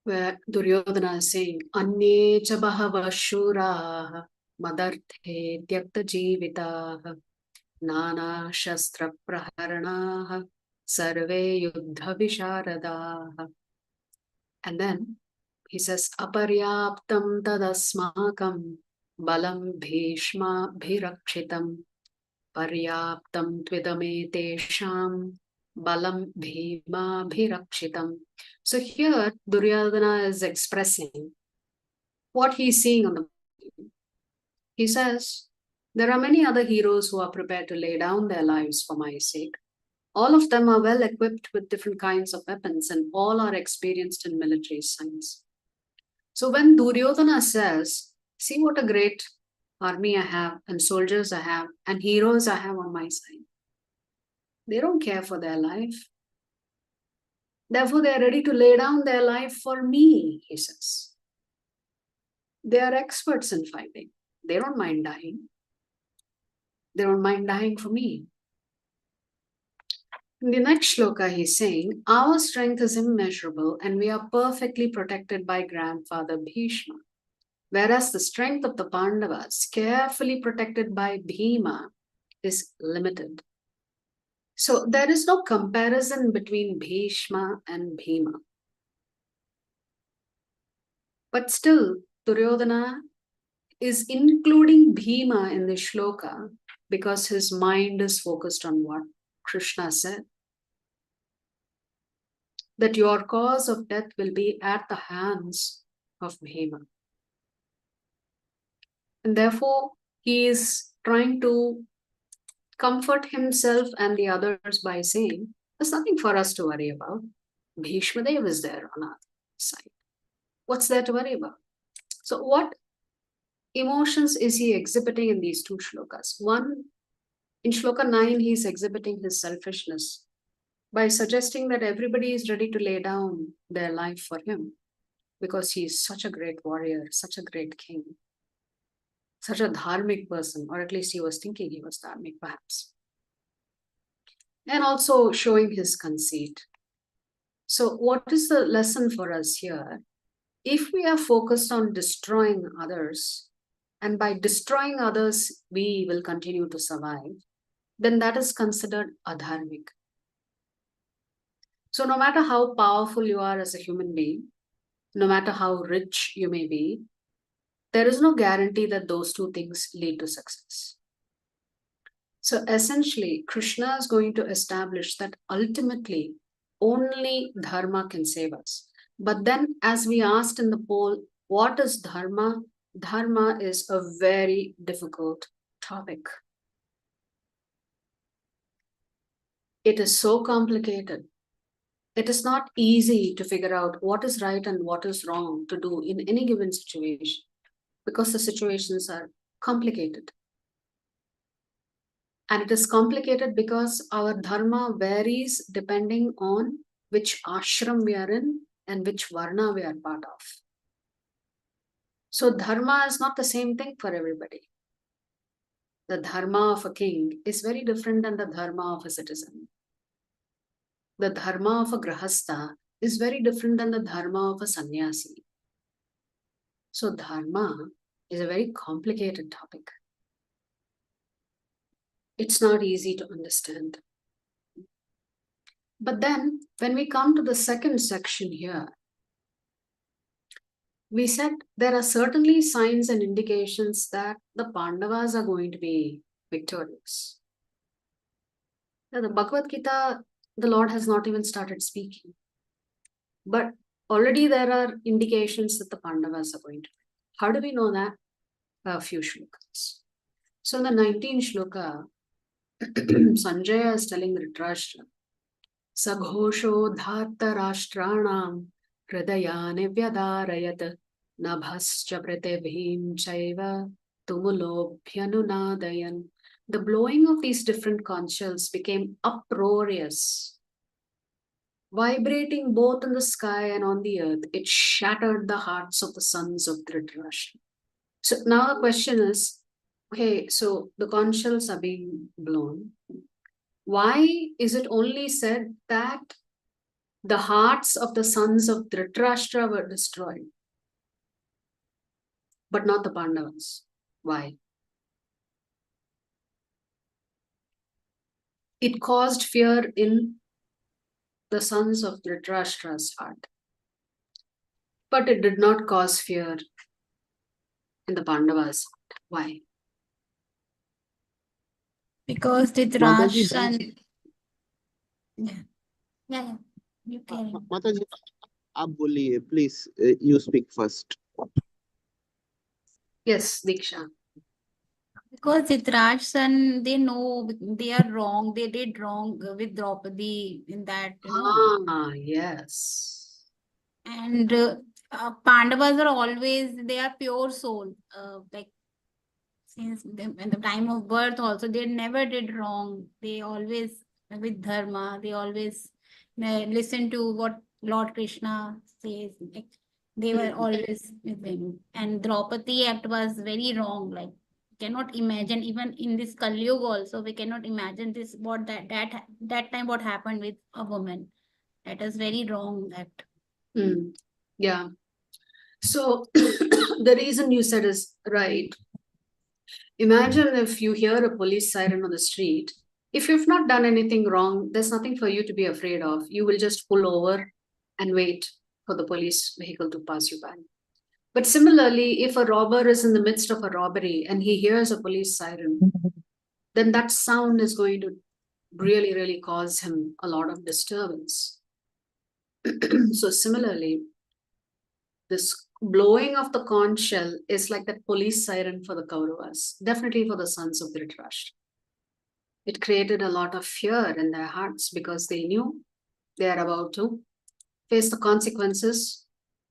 where Duryodhana is saying, Anye cha bahava shuraha madarte tyakta jivitaha nana shastra praharanaha sarve yuddha visharadaha. And then he says, Aparyaptam tadasmakam balam bhishma bhirakshitam paryaptam tvidame tesham balam bhima bhirakshitam. So here Duryodhana is expressing what he's seeing on the movie. He says, there are many other heroes who are prepared to lay down their lives for my sake. All of them are well equipped with different kinds of weapons and all are experienced in military science. So when Duryodhana says, see what a great army I have and soldiers I have and heroes I have on my side, they don't care for their life. Therefore, they are ready to lay down their life for me, he says. They are experts in fighting. They don't mind dying. They don't mind dying for me. In the next shloka, he's saying, our strength is immeasurable and we are perfectly protected by grandfather Bhishma. Whereas the strength of the Pandavas, carefully protected by Bhima, is limited. So there is no comparison between Bhishma and Bhima. But still, Duryodhana is including Bhima in the shloka because his mind is focused on what Krishna said. That your cause of death will be at the hands of Bhima. And therefore, he is trying to comfort himself and the others by saying, there's nothing for us to worry about. Bhishma Dev is there on our side. What's there to worry about? So what emotions is he exhibiting in these two shlokas? One, in shloka 9, he's exhibiting his selfishness by suggesting that everybody is ready to lay down their life for him because he is such a great warrior, such a great king, such a dharmic person, or at least he was thinking he was dharmic perhaps. And also showing his conceit. So what is the lesson for us here? If we are focused on destroying others, and by destroying others, we will continue to survive, then that is considered adharmic. So no matter how powerful you are as a human being, no matter how rich you may be, there is no guarantee that those two things lead to success. So essentially, Krishna is going to establish that ultimately only dharma can save us. But then as we asked in the poll, what is dharma? Dharma is a very difficult topic. It is so complicated. It is not easy to figure out what is right and what is wrong to do in any given situation because the situations are complicated. And it is complicated because our dharma varies depending on which ashram we are in and which varna we are part of. So dharma is not the same thing for everybody. The dharma of a king is very different than the dharma of a citizen. The dharma of a grahastha is very different than the dharma of a sannyasi. So dharma is a very complicated topic. It's not easy to understand. But then when we come to the second section here, we said there are certainly signs and indications that the Pandavas are going to be victorious. Now, the Bhagavad Gita, the Lord has not even started speaking. But already there are indications that the Pandavas are going to win. How do we know that? A few shlokas. So in the 19th shloka, Sanjaya is telling Dhritarashtra, Saghosho dharta rashtranam hridayane vyadarayat nabhascha pratibhim chaiva tumulobhyanunadayan the blowing of these different conch shells became uproarious, vibrating both in the sky and on the earth. It shattered the hearts of the sons of Dhritarashtra. So now the question is, okay, so the conch shells are being blown. Why is it only said that the hearts of the sons of Dhritarashtra were destroyed, but not the Pandavas? Why? It caused fear in the sons of Dhritarashtra's heart, but it did not cause fear in the Pandavas' heart. Why? Because Mataji, Dhritarashtra and yeah, you can. Mataji, आप बोलिए, please. You speak first. Yes, Diksha. Because Dhritarashtra, they know they are wrong. They did wrong with Draupadi in that, Ah, yes. And Pandavas are always, they are pure soul. Like since in the time of birth also, they never did wrong. They always with dharma. They always listen to what Lord Krishna says. Like they were always with him. And Draupadi act was very wrong. Like cannot imagine, even in this Kali Yuga also, we cannot imagine this, what that time what happened with a woman. That is very wrong act. Yeah. So the reason you said is right. Imagine if you hear a police siren on the street. If you've not done anything wrong, there's nothing for you to be afraid of. You will just pull over and wait for the police vehicle to pass you by. But similarly, if a robber is in the midst of a robbery and he hears a police siren, then that sound is going to really, really cause him a lot of disturbance. So similarly, this blowing of the conch shell is like that police siren for the Kauravas, definitely for the sons of Dhritarashtra. It created a lot of fear in their hearts because they knew they are about to face the consequences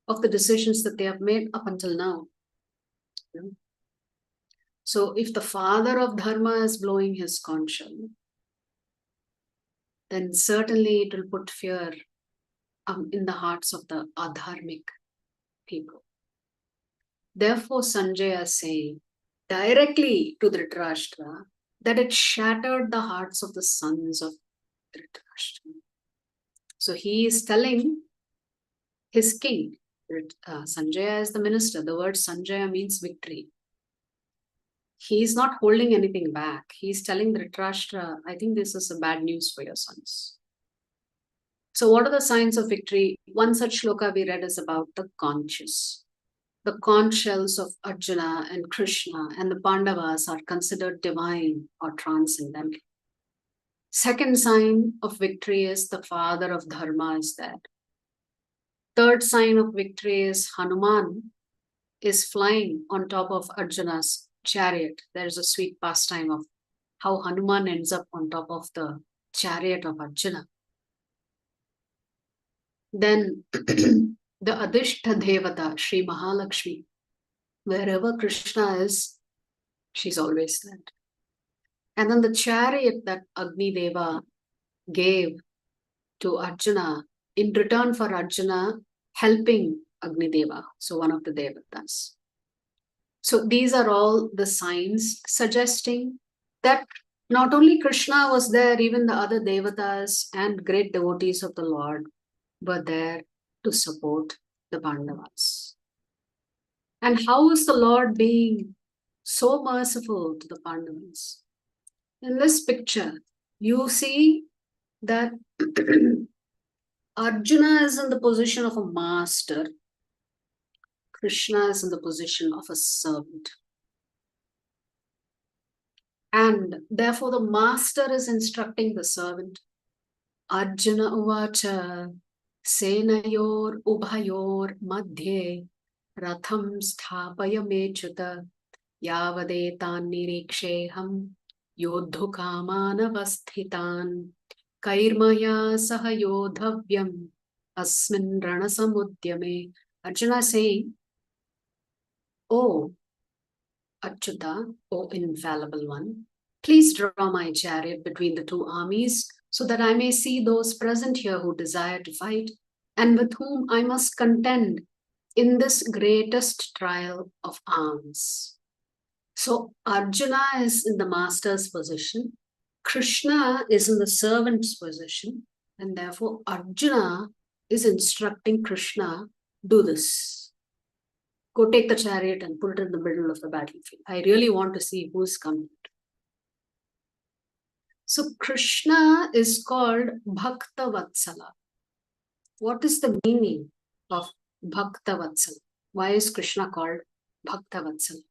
of the decisions that they have made up until now. So if the father of dharma is blowing his conch shell, then certainly it will put fear in the hearts of the adharmic people. Therefore, Sanjaya is saying directly to Dhritarashtra that it shattered the hearts of the sons of Dhritarashtra. So he is telling his king, Sanjaya is the minister. The word Sanjaya means victory. He is not holding anything back. He is telling Dhritarashtra, I think this is a bad news for your sons. So what are the signs of victory? One such shloka we read is about the conches. The conch shells of Arjuna and Krishna and the Pandavas are considered divine or transcendental. Second sign of victory is the father of dharma is there. Third sign of victory is Hanuman is flying on top of Arjuna's chariot. There is a sweet pastime of how Hanuman ends up on top of the chariot of Arjuna. Then the Adishta Devata, Sri Mahalakshmi, wherever Krishna is, she's always there. And then the chariot that Agni Deva gave to Arjuna in return for Arjuna helping Agni Deva, so one of the Devatas. So these are all the signs suggesting that not only Krishna was there, even the other Devatas and great devotees of the Lord were there to support the Pandavas. And how is the Lord being so merciful to the Pandavas? In this picture, you see that Arjuna is in the position of a master. Krishna is in the position of a servant. And therefore the master is instructing the servant. Arjuna uvacha senayor ubhayor madhye ratham sthapaya mechuta yavadetan niriksheham yodhu kamanavasthitan kairmaya saha yodhavyam asmin ranasamudyame. Arjuna saying, Oh Achyuta, O infallible one, Please draw my chariot between the two armies, so that I may see those present here who desire to fight, and with whom I must contend in this greatest trial of arms. So Arjuna is in the master's position, Krishna is in the servant's position, and therefore Arjuna is instructing Krishna, do this. Go take the chariot and put it in the middle of the battlefield. I really want to see who's coming. So Krishna is called Bhakta Vatsala. What is the meaning of Bhakta Vatsala? Why is Krishna called Bhakta Vatsala?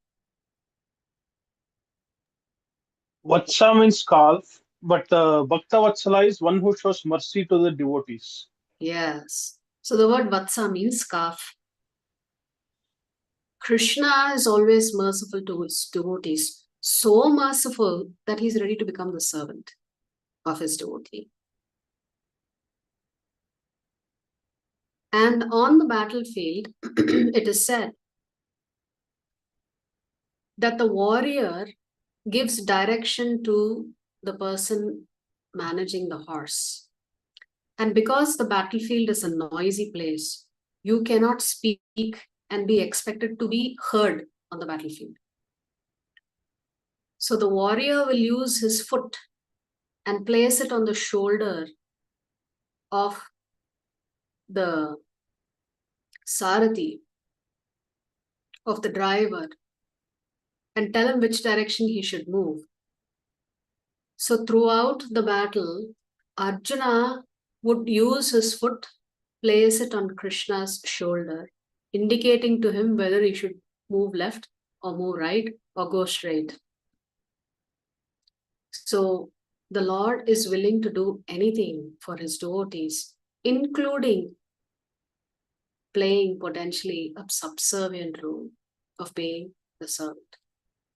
Vatsa means calf, but Bhakta Vatsala is one who shows mercy to the devotees. Yes. So the word Vatsa means calf. Krishna is always merciful to his devotees. So merciful that he's ready to become the servant of his devotee. And on the battlefield, it is said that the warrior gives direction to the person managing the horse. And because the battlefield is a noisy place, you cannot speak and be expected to be heard on the battlefield. So the warrior will use his foot and place it on the shoulder of the Sarathi, of the driver, and tell him which direction he should move. So throughout the battle, Arjuna would use his foot, place it on Krishna's shoulder, indicating to him whether he should move left or move right or go straight. So the Lord is willing to do anything for his devotees, including playing potentially a subservient role of being the servant.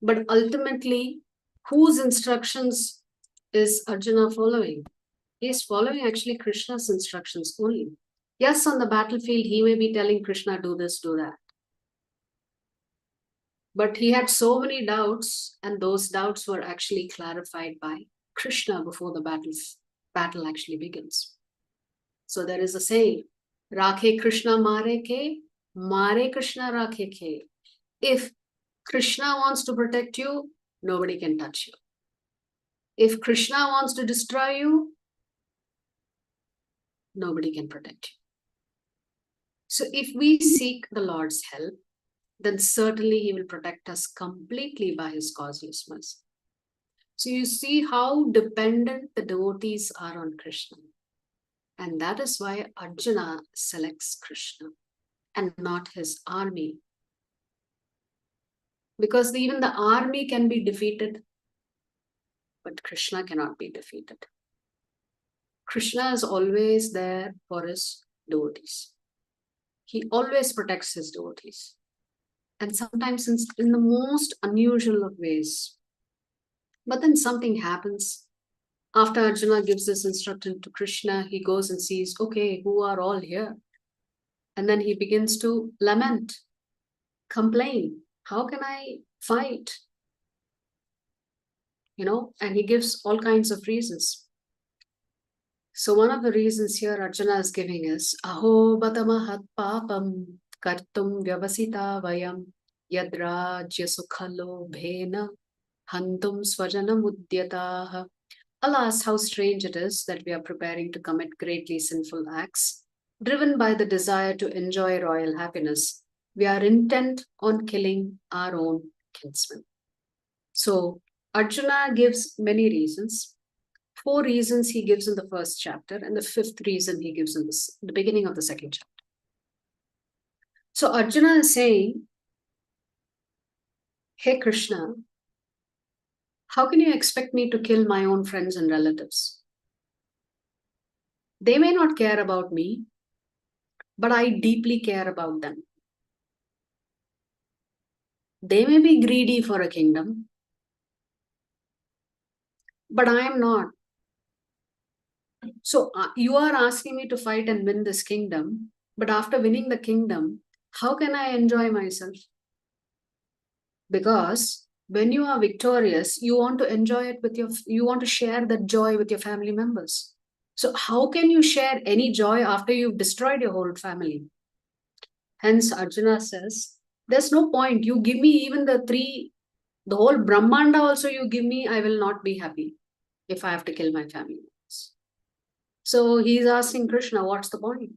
But ultimately, whose instructions is Arjuna following? He is following actually Krishna's instructions only. Yes, on the battlefield, he may be telling Krishna, do this, do that. But he had so many doubts, and those doubts were actually clarified by Krishna before the battle actually begins. So there is a saying, Rakhe Krishna mare Krishna rakhe ke. If Krishna wants to protect you, nobody can touch you. If Krishna wants to destroy you, nobody can protect you. So if we seek the Lord's help, then certainly he will protect us completely by his causeless mercy. So you see how dependent the devotees are on Krishna. And that is why Arjuna selects Krishna and not his army. Because even the army can be defeated, but Krishna cannot be defeated. Krishna is always there for his devotees. He always protects his devotees. And sometimes in the most unusual of ways. But then something happens. After Arjuna gives this instruction to Krishna, he goes and sees, okay, who are all here? And then he begins to lament, complain. How can I fight? And he gives all kinds of reasons. So one of the reasons here Arjuna is giving is, Aho batamahat papam kartum vyavasita vayam yadrajya sukhalo bhena hantum swajanam udyataha. Alas, how strange it is that we are preparing to commit greatly sinful acts. Driven by the desire to enjoy royal happiness, we are intent on killing our own kinsmen. So Arjuna gives many reasons. 4 reasons he gives in the first chapter, and the 5th reason he gives in the beginning of the 2nd chapter. So Arjuna is saying, hey Krishna, how can you expect me to kill my own friends and relatives? They may not care about me, but I deeply care about them. They may be greedy for a kingdom, but I am not. So you are asking me to fight and win this kingdom, but after winning the kingdom, how can I enjoy myself? Because when you are victorious, you want to enjoy it with you want to share that joy with your family members. So how can you share any joy after you've destroyed your whole family? Hence, Arjuna says, there's no point. You give me even the whole Brahmanda also you give me, I will not be happy if I have to kill my family members. So he's asking Krishna, what's the point?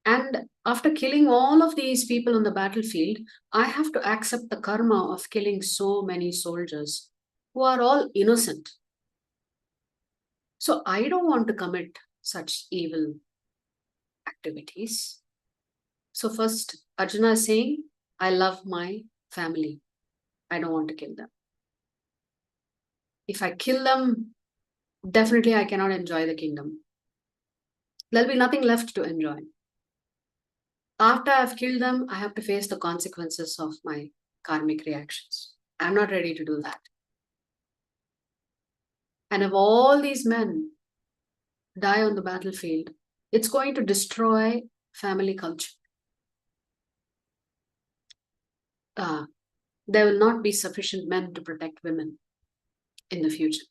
And after killing all of these people on the battlefield, I have to accept the karma of killing so many soldiers who are all innocent. So I don't want to commit such evil activities. So first, Arjuna is saying, I love my family. I don't want to kill them. If I kill them, definitely I cannot enjoy the kingdom. There'll be nothing left to enjoy. After I've killed them, I have to face the consequences of my karmic reactions. I'm not ready to do that. And if all these men die on the battlefield, it's going to destroy family culture. There will not be sufficient men to protect women in the future.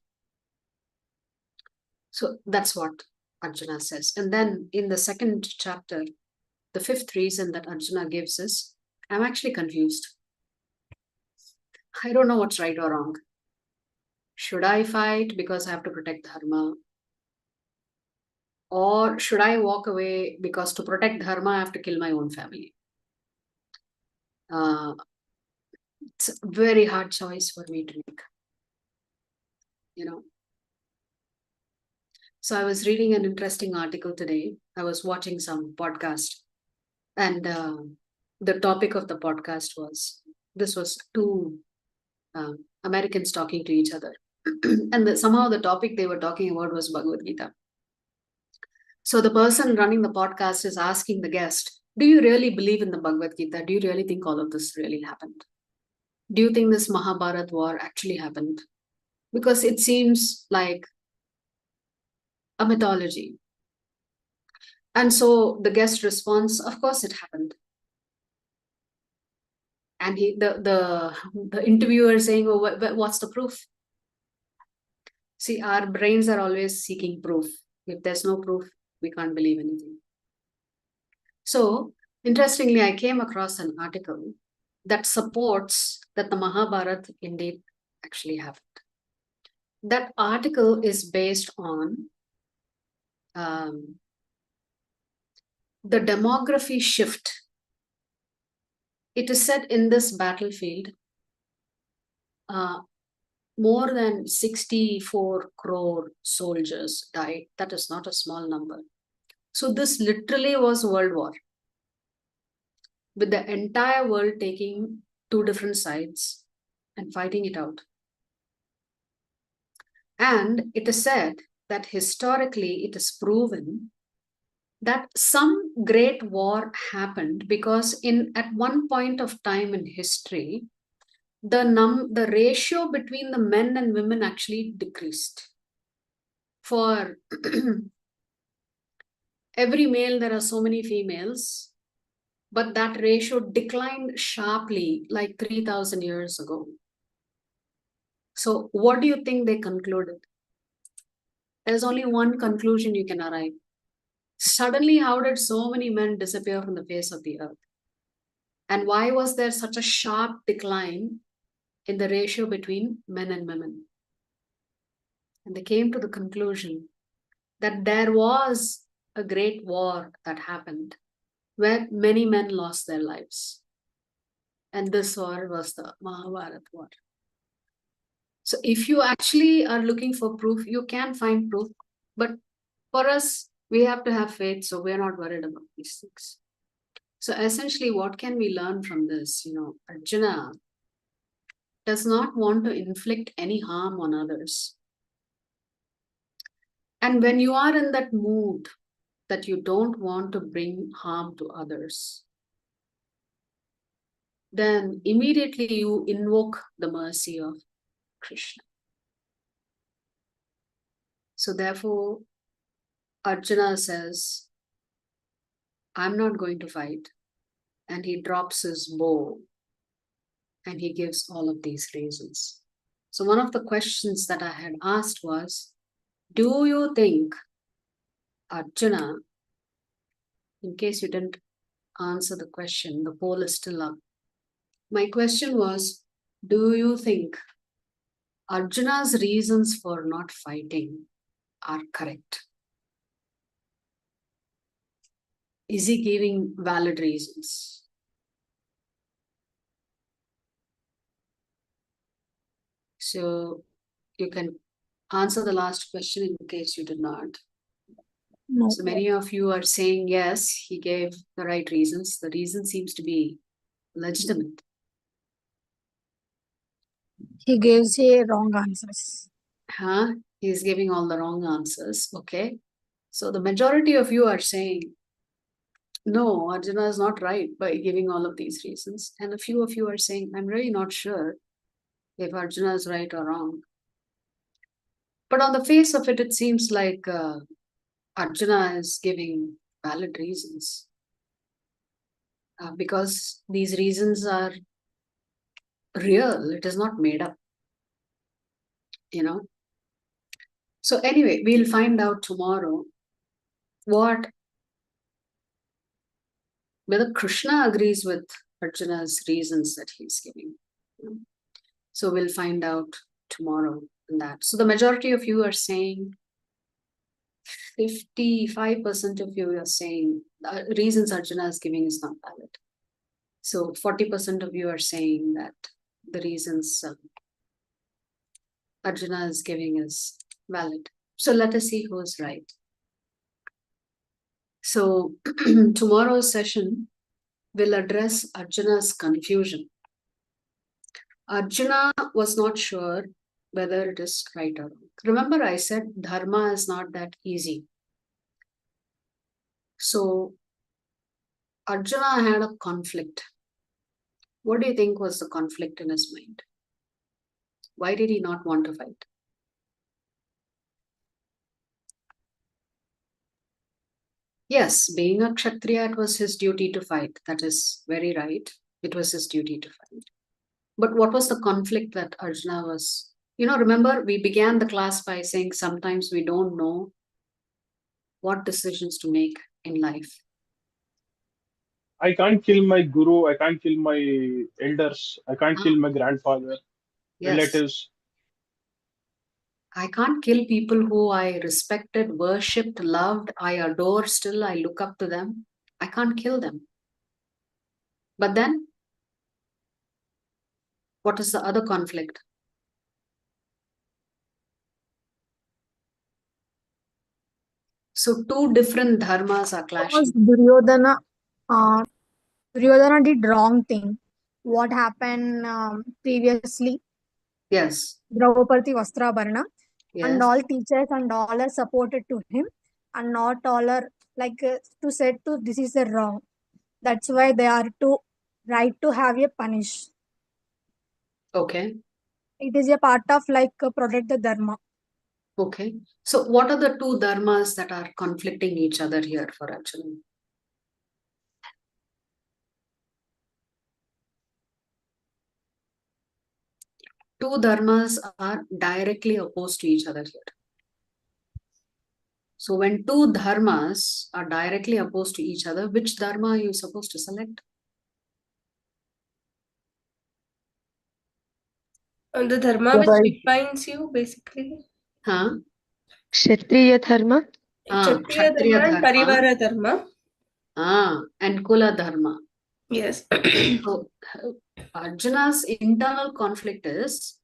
So that's what Arjuna says. And then in the second chapter, the fifth reason that Arjuna gives is, I'm actually confused. I don't know what's right or wrong. Should I fight because I have to protect dharma? Or should I walk away because to protect dharma, I have to kill my own family? It's a very hard choice for me to make. So I was reading an interesting article today. I was watching some podcast, and the topic of the podcast was, this was two Americans talking to each other. And somehow the topic they were talking about was Bhagavad Gita. So the person running the podcast is asking the guest, do you really believe in the Bhagavad Gita? Do you really think all of this really happened? Do you think this Mahabharata war actually happened? Because it seems like a mythology. And so the guest responds, of course it happened. And the interviewer saying, oh, what's the proof? See, our brains are always seeking proof. If there's no proof, we can't believe anything. So, interestingly, I came across an article that supports that the Mahabharata indeed actually happened. That article is based on the demography shift. It is said in this battlefield, more than 64 crore soldiers died. That is not a small number. So this literally was World War, with the entire world taking two different sides and fighting it out. And it is said that historically it is proven that some great war happened because at one point of time in history, the ratio between the men and women actually decreased. For every male, there are so many females, but that ratio declined sharply like 3,000 years ago. So what do you think they concluded? There's only one conclusion you can arrive. Suddenly, how did so many men disappear from the face of the earth? And why was there such a sharp decline in the ratio between men and women? And they came to the conclusion that there was a great war that happened where many men lost their lives. And this war was the Mahabharata war. So if you actually are looking for proof, you can find proof. But for us, we have to have faith, so we're not worried about these things. So essentially, what can we learn from this? Arjuna does not want to inflict any harm on others. And when you are in that mood that you don't want to bring harm to others, then immediately you invoke the mercy of Krishna. So therefore, Arjuna says, I'm not going to fight. And he drops his bow And he gives all of these reasons. So one of the questions that I had asked was, do you think Arjuna, in case you didn't answer the question, the poll is still up. My question was, do you think Arjuna's reasons for not fighting are correct? Is he giving valid reasons? So you can answer the last question in case you did not. No. So many of you are saying, yes, he gave the right reasons. The reason seems to be legitimate. He gives a wrong answers. Huh? He's giving all the wrong answers. Okay. So the majority of you are saying, no, Arjuna is not right by giving all of these reasons. And a few of you are saying, I'm really not sure if Arjuna is right or wrong. But on the face of it, it seems like Arjuna is giving valid reasons. Because these reasons are real. It is not made up. You know. So anyway, we'll find out tomorrow whether Krishna agrees with Arjuna's reasons that he's giving. So we'll find out tomorrow on that. So the majority of you are saying, 55% of you are saying reasons Arjuna is giving is not valid. So 40% of you are saying that the reasons Arjuna is giving is valid. So let us see who is right. So tomorrow's session will address Arjuna's confusion. Arjuna was not sure whether it is right or wrong. Remember, I said dharma is not that easy. So Arjuna had a conflict. What do you think was the conflict in his mind? Why did he not want to fight? Yes, being a Kshatriya, it was his duty to fight. That is very right. It was his duty to fight. But what was the conflict that Arjuna was? Remember, we began the class by saying sometimes we don't know what decisions to make in life. I can't kill my guru. I can't kill my elders. I can't kill my grandfather, relatives. I can't kill people who I respected, worshipped, loved, I adore still, I look up to them. I can't kill them. But then, what is the other conflict? So two different dharmas are clashing. Duryodhana did wrong thing. What happened previously? Yes. Draupadi Vastrabharana. Yes. And all teachers and all are supported to him, and not all are to said to this is a wrong. That's why they are to right to have a punish. Okay. It is a part of protect the dharma. Okay. So what are the two dharmas that are conflicting each other here for Arjuna? Two dharmas are directly opposed to each other here. So when two dharmas are directly opposed to each other, which dharma are you supposed to select? The dharma which defines you, basically. Huh? Kshatriya dharma. Kshatriya dharma and Parivara dharma. And Kula dharma. Yes. So Arjuna's internal conflict is,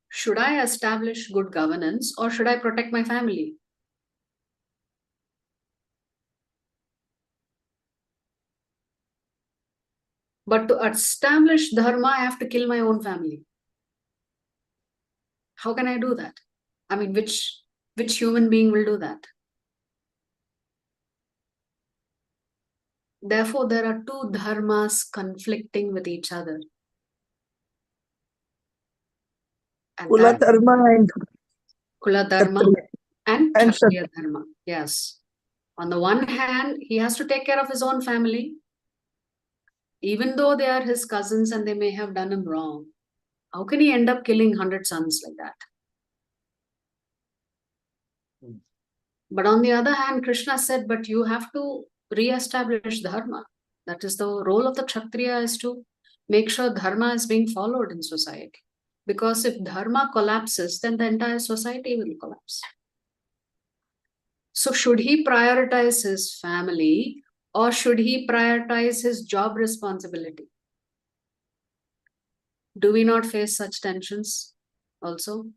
should I establish good governance or should I protect my family? But to establish dharma, I have to kill my own family. How can I do that? I mean, which human being will do that? Therefore, there are two dharmas conflicting with each other. And Kula dharma and Kula dharma and Kshatriya dharma. Yes. On the one hand, he has to take care of his own family. Even though they are his cousins and they may have done him wrong, how can he end up killing 100 sons like that? But on the other hand, Krishna said, but you have to re-establish dharma. That is the role of the Kshatriya, is to make sure dharma is being followed in society. Because if dharma collapses, then the entire society will collapse. So should he prioritize his family or should he prioritize his job responsibility? Do we not face such tensions also?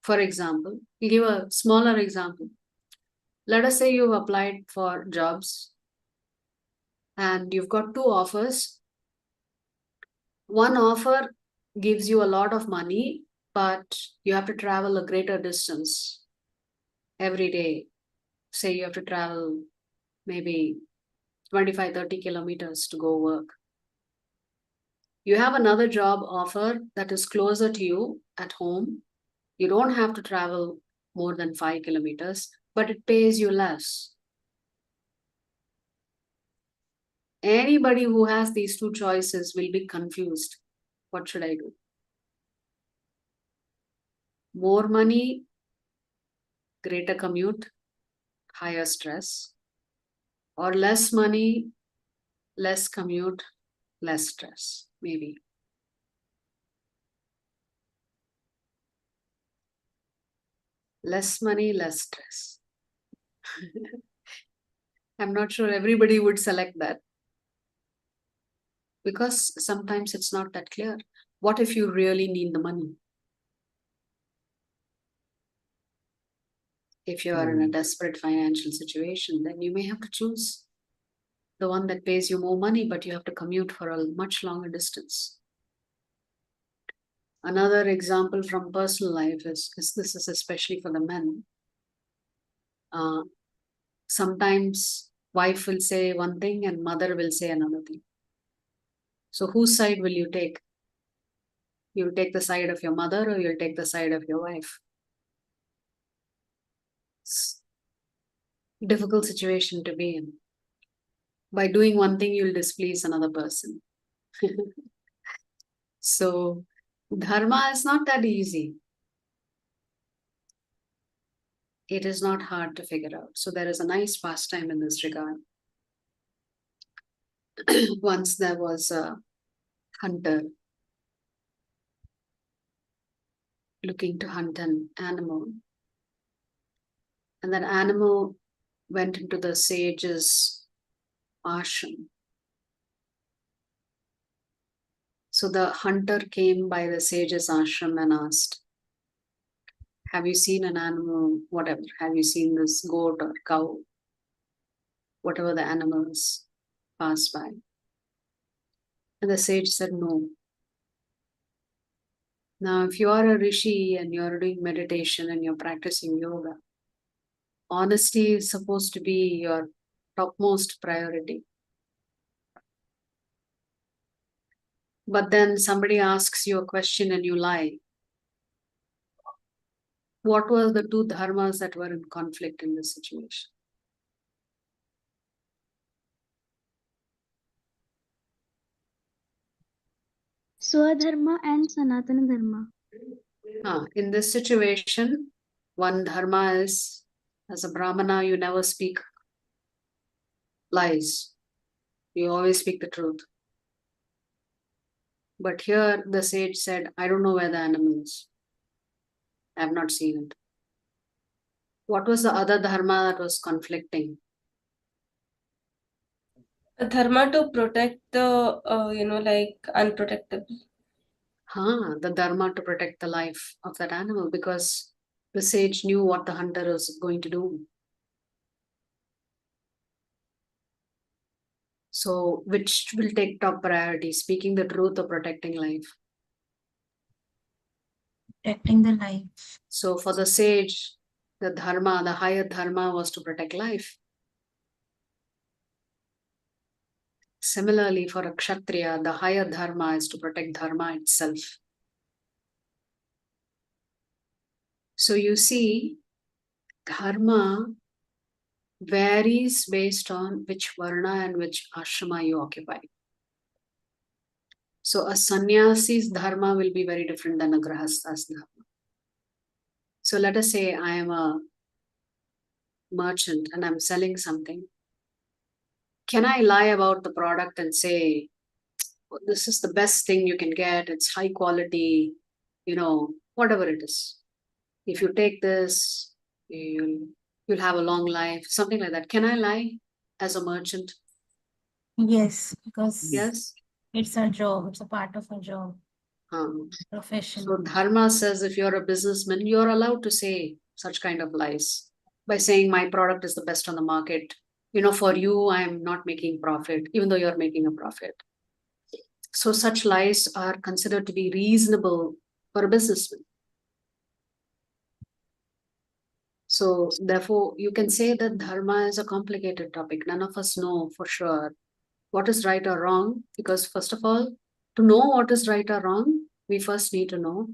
For example, we'll give a smaller example. Let us say you've applied for jobs and you've got 2 offers. One offer gives you a lot of money, but you have to travel a greater distance every day. Say you have to travel maybe 25-30 kilometers to go work. You have another job offer that is closer to you at home. You don't have to travel more than 5 kilometers, but it pays you less. Anybody who has these 2 choices will be confused. What should I do? More money, greater commute, higher stress, or less money, less commute, less stress, maybe. Less money, less stress. I'm not sure everybody would select that. Because sometimes it's not that clear. What if you really need the money? If you are in a desperate financial situation, then you may have to choose the one that pays you more money, but you have to commute for a much longer distance. Another example from personal life is this is especially for the men. Sometimes wife will say one thing and mother will say another thing. So whose side will you take? You'll take the side of your mother or you'll take the side of your wife? It's a difficult situation to be in. By doing one thing, you'll displease another person. So dharma is not that easy. It is not hard to figure out. So there is a nice pastime in this regard. Once there was a hunter looking to hunt an animal. And that animal went into the sage's ashram. So the hunter came by the sage's ashram and asked, have you seen an animal, whatever, have you seen this goat or cow, whatever the animals pass by? And the sage said, no. Now, if you are a rishi and you're doing meditation and you're practicing yoga, honesty is supposed to be your topmost priority. But then somebody asks you a question and you lie. What were the 2 dharmas that were in conflict in this situation? Swadharma and Sanatana Dharma. In this situation, one dharma is, as a Brahmana, you never speak lies. You always speak the truth. But here the sage said, I don't know where the animal is. I have not seen it. What was the other dharma that was conflicting? A dharma to protect the, like unprotectable. The dharma to protect the life of that animal, because the sage knew what the hunter was going to do. So which will take top priority, speaking the truth or protecting life? Protecting the life. So for the sage, the dharma, the higher dharma was to protect life. Similarly, for a kshatriya, the higher dharma is to protect dharma itself. So you see, dharma varies based on which varna and which ashrama you occupy. So a sannyasi's dharma will be very different than a grahasta's dharma. So let us say I am a merchant and I'm selling something. Can I lie about the product and say, this is the best thing you can get, it's high quality, whatever it is. If you take this, you'll have a long life, something like that. Can I lie as a merchant? Yes, because Yes. it's a job. It's a part of a job. Profession. So dharma says if you're a businessman, you're allowed to say such kind of lies by saying my product is the best on the market. For you, I'm not making profit, even though you're making a profit. So such lies are considered to be reasonable for a businessman. So therefore, you can say that dharma is a complicated topic. None of us know for sure what is right or wrong, because first of all, to know what is right or wrong, we first need to know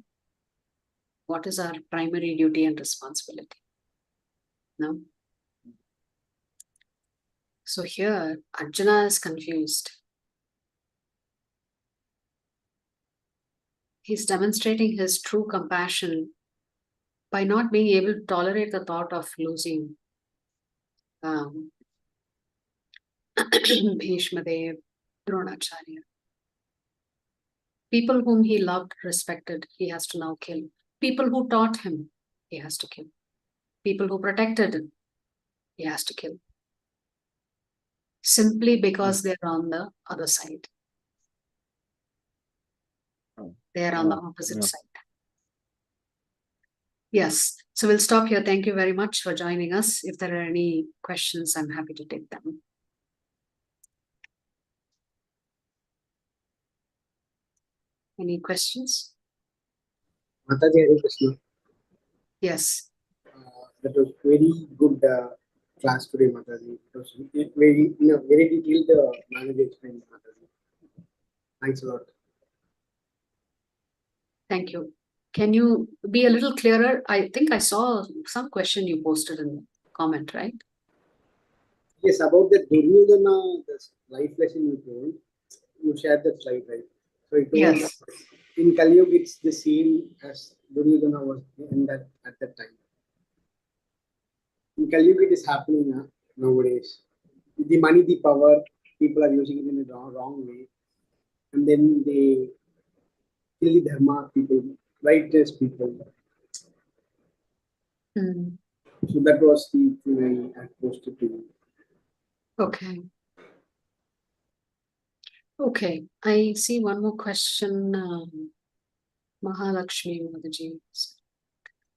what is our primary duty and responsibility. No? So here, Arjuna is confused. He's demonstrating his true compassion by not being able to tolerate the thought of losing Bhishma Dev, Dronacharya. People whom he loved, respected, he has to now kill. People who taught him, he has to kill. People who protected him, he has to kill. Simply because they're on the other side. They're on the opposite side. Yes. So we'll stop here. Thank you very much for joining us. If there are any questions, I'm happy to take them. Any questions? Mataji, Hare Krishna. Yes. That was very good class today, Mataji. It was very, very detailed manage explained, Mataji. Thanks a lot. Thank you. Can you be a little clearer? I think I saw some question you posted in the comment, right? Yes, about the Duryodhana, the life lesson you told, you shared that slide, right? So it was, yes. In Kali Yuga, it's the same as Duryodhana was in that at that time. In Kali Yuga, it is happening nowadays. The money, the power, people are using it in a wrong way, and then they kill the dharma people, righteous people. So that was the thing I posted to you. Okay. Okay. I see one more question. Mahalakshmi Mataji.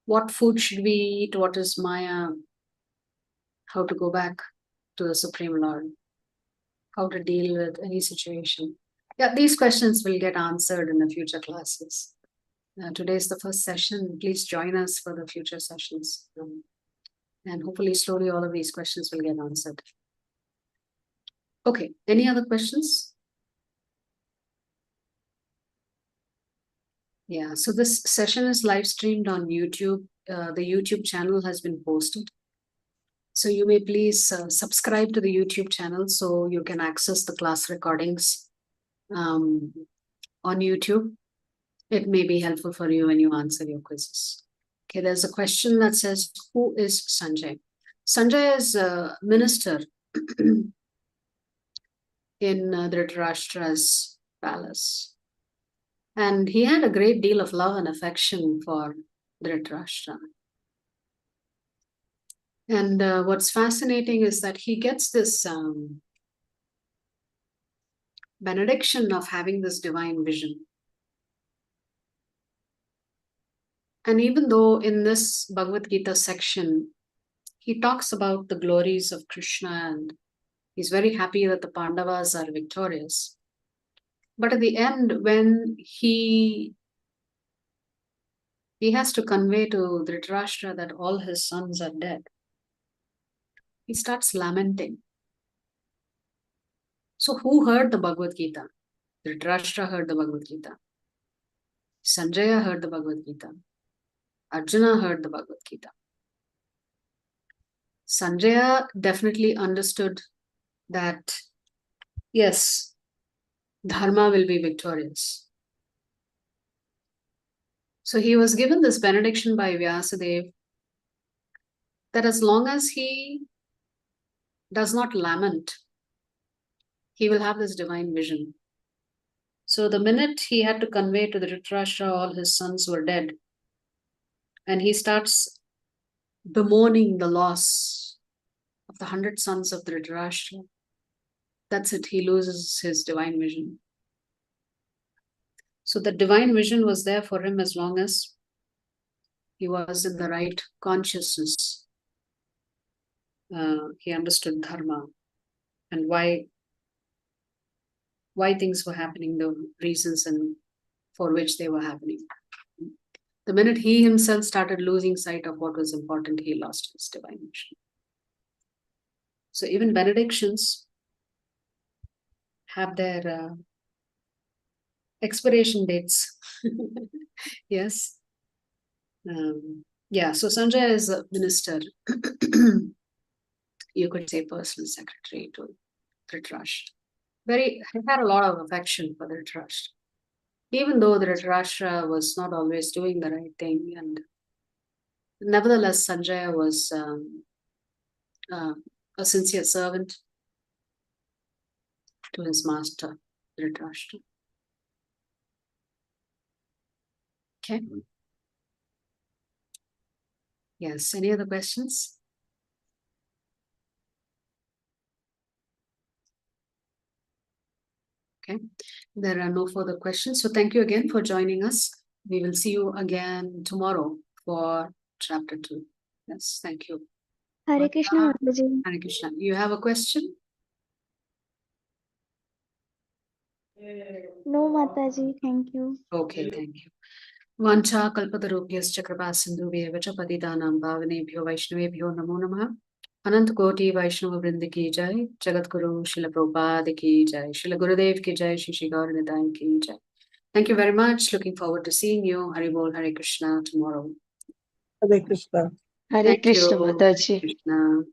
What food should we eat? What is Maya? How to go back to the Supreme Lord? How to deal with any situation? Yeah, these questions will get answered in the future classes. Today is the first session. Please join us for the future sessions. And hopefully slowly all of these questions will get answered. Okay, any other questions? Yeah, so this session is live streamed on YouTube. The YouTube channel has been posted. So you may please subscribe to the YouTube channel so you can access the class recordings on YouTube. It may be helpful for you when you answer your quizzes. Okay, there's a question that says, who is Sanjay? Sanjay is a minister in Dhritarashtra's palace. And he had a great deal of love and affection for Dhritarashtra. And what's fascinating is that he gets this benediction of having this divine vision. And even though in this Bhagavad Gita section, he talks about the glories of Krishna and he's very happy that the Pandavas are victorious. But at the end, when he has to convey to Dhritarashtra that all his sons are dead, he starts lamenting. So who heard the Bhagavad Gita? Dhritarashtra heard the Bhagavad Gita. Sanjaya heard the Bhagavad Gita. Arjuna heard the Bhagavad Gita. Sanjaya definitely understood that, yes, Dharma will be victorious. So he was given this benediction by Vyasadeva that as long as he does not lament, he will have this divine vision. So the minute he had to convey to the Dhritarashtra all his sons were dead, and he starts bemoaning the loss of the 100 sons of the Dhritarashtra, that's it, he loses his divine vision. So the divine vision was there for him as long as he was in the right consciousness. He understood dharma and why things were happening, the reasons and for which they were happening. The minute he himself started losing sight of what was important, he lost his divine vision. So even benedictions have their expiration dates. Yes. Yeah, so Sanjay is a minister. You could say personal secretary to Dhritarashtra. He had a lot of affection for Dhritarashtra. Even though Dhritarashtra was not always doing the right thing, and nevertheless Sanjay was a sincere servant to his master Dhritarashtra. Okay. Yes, any other questions? Okay, there are no further questions. So thank you again for joining us. We will see you again tomorrow for chapter 2. Yes, thank you. Hare Krishna, Mataji. Hare Krishna. You have a question? No, Mataji, thank you. Okay, thank you. Vancha kalpatarubhyascha kripa sindhubhyev cha patitanam pavanebhyo vaishnavebhyo namo namah. Anant Koti Vaishnava Vrinda ki jai, Jagat Guru Srila Prabhupada ki jai, Srila Gurudev ki jai, Shri Shri Gaur Nitai ki jai. Thank you very much. Looking forward to seeing you. Hari Bol, Hare Krishna tomorrow. Hare Krishna. Hare Thank Krishna, you. Mataji. Krishna.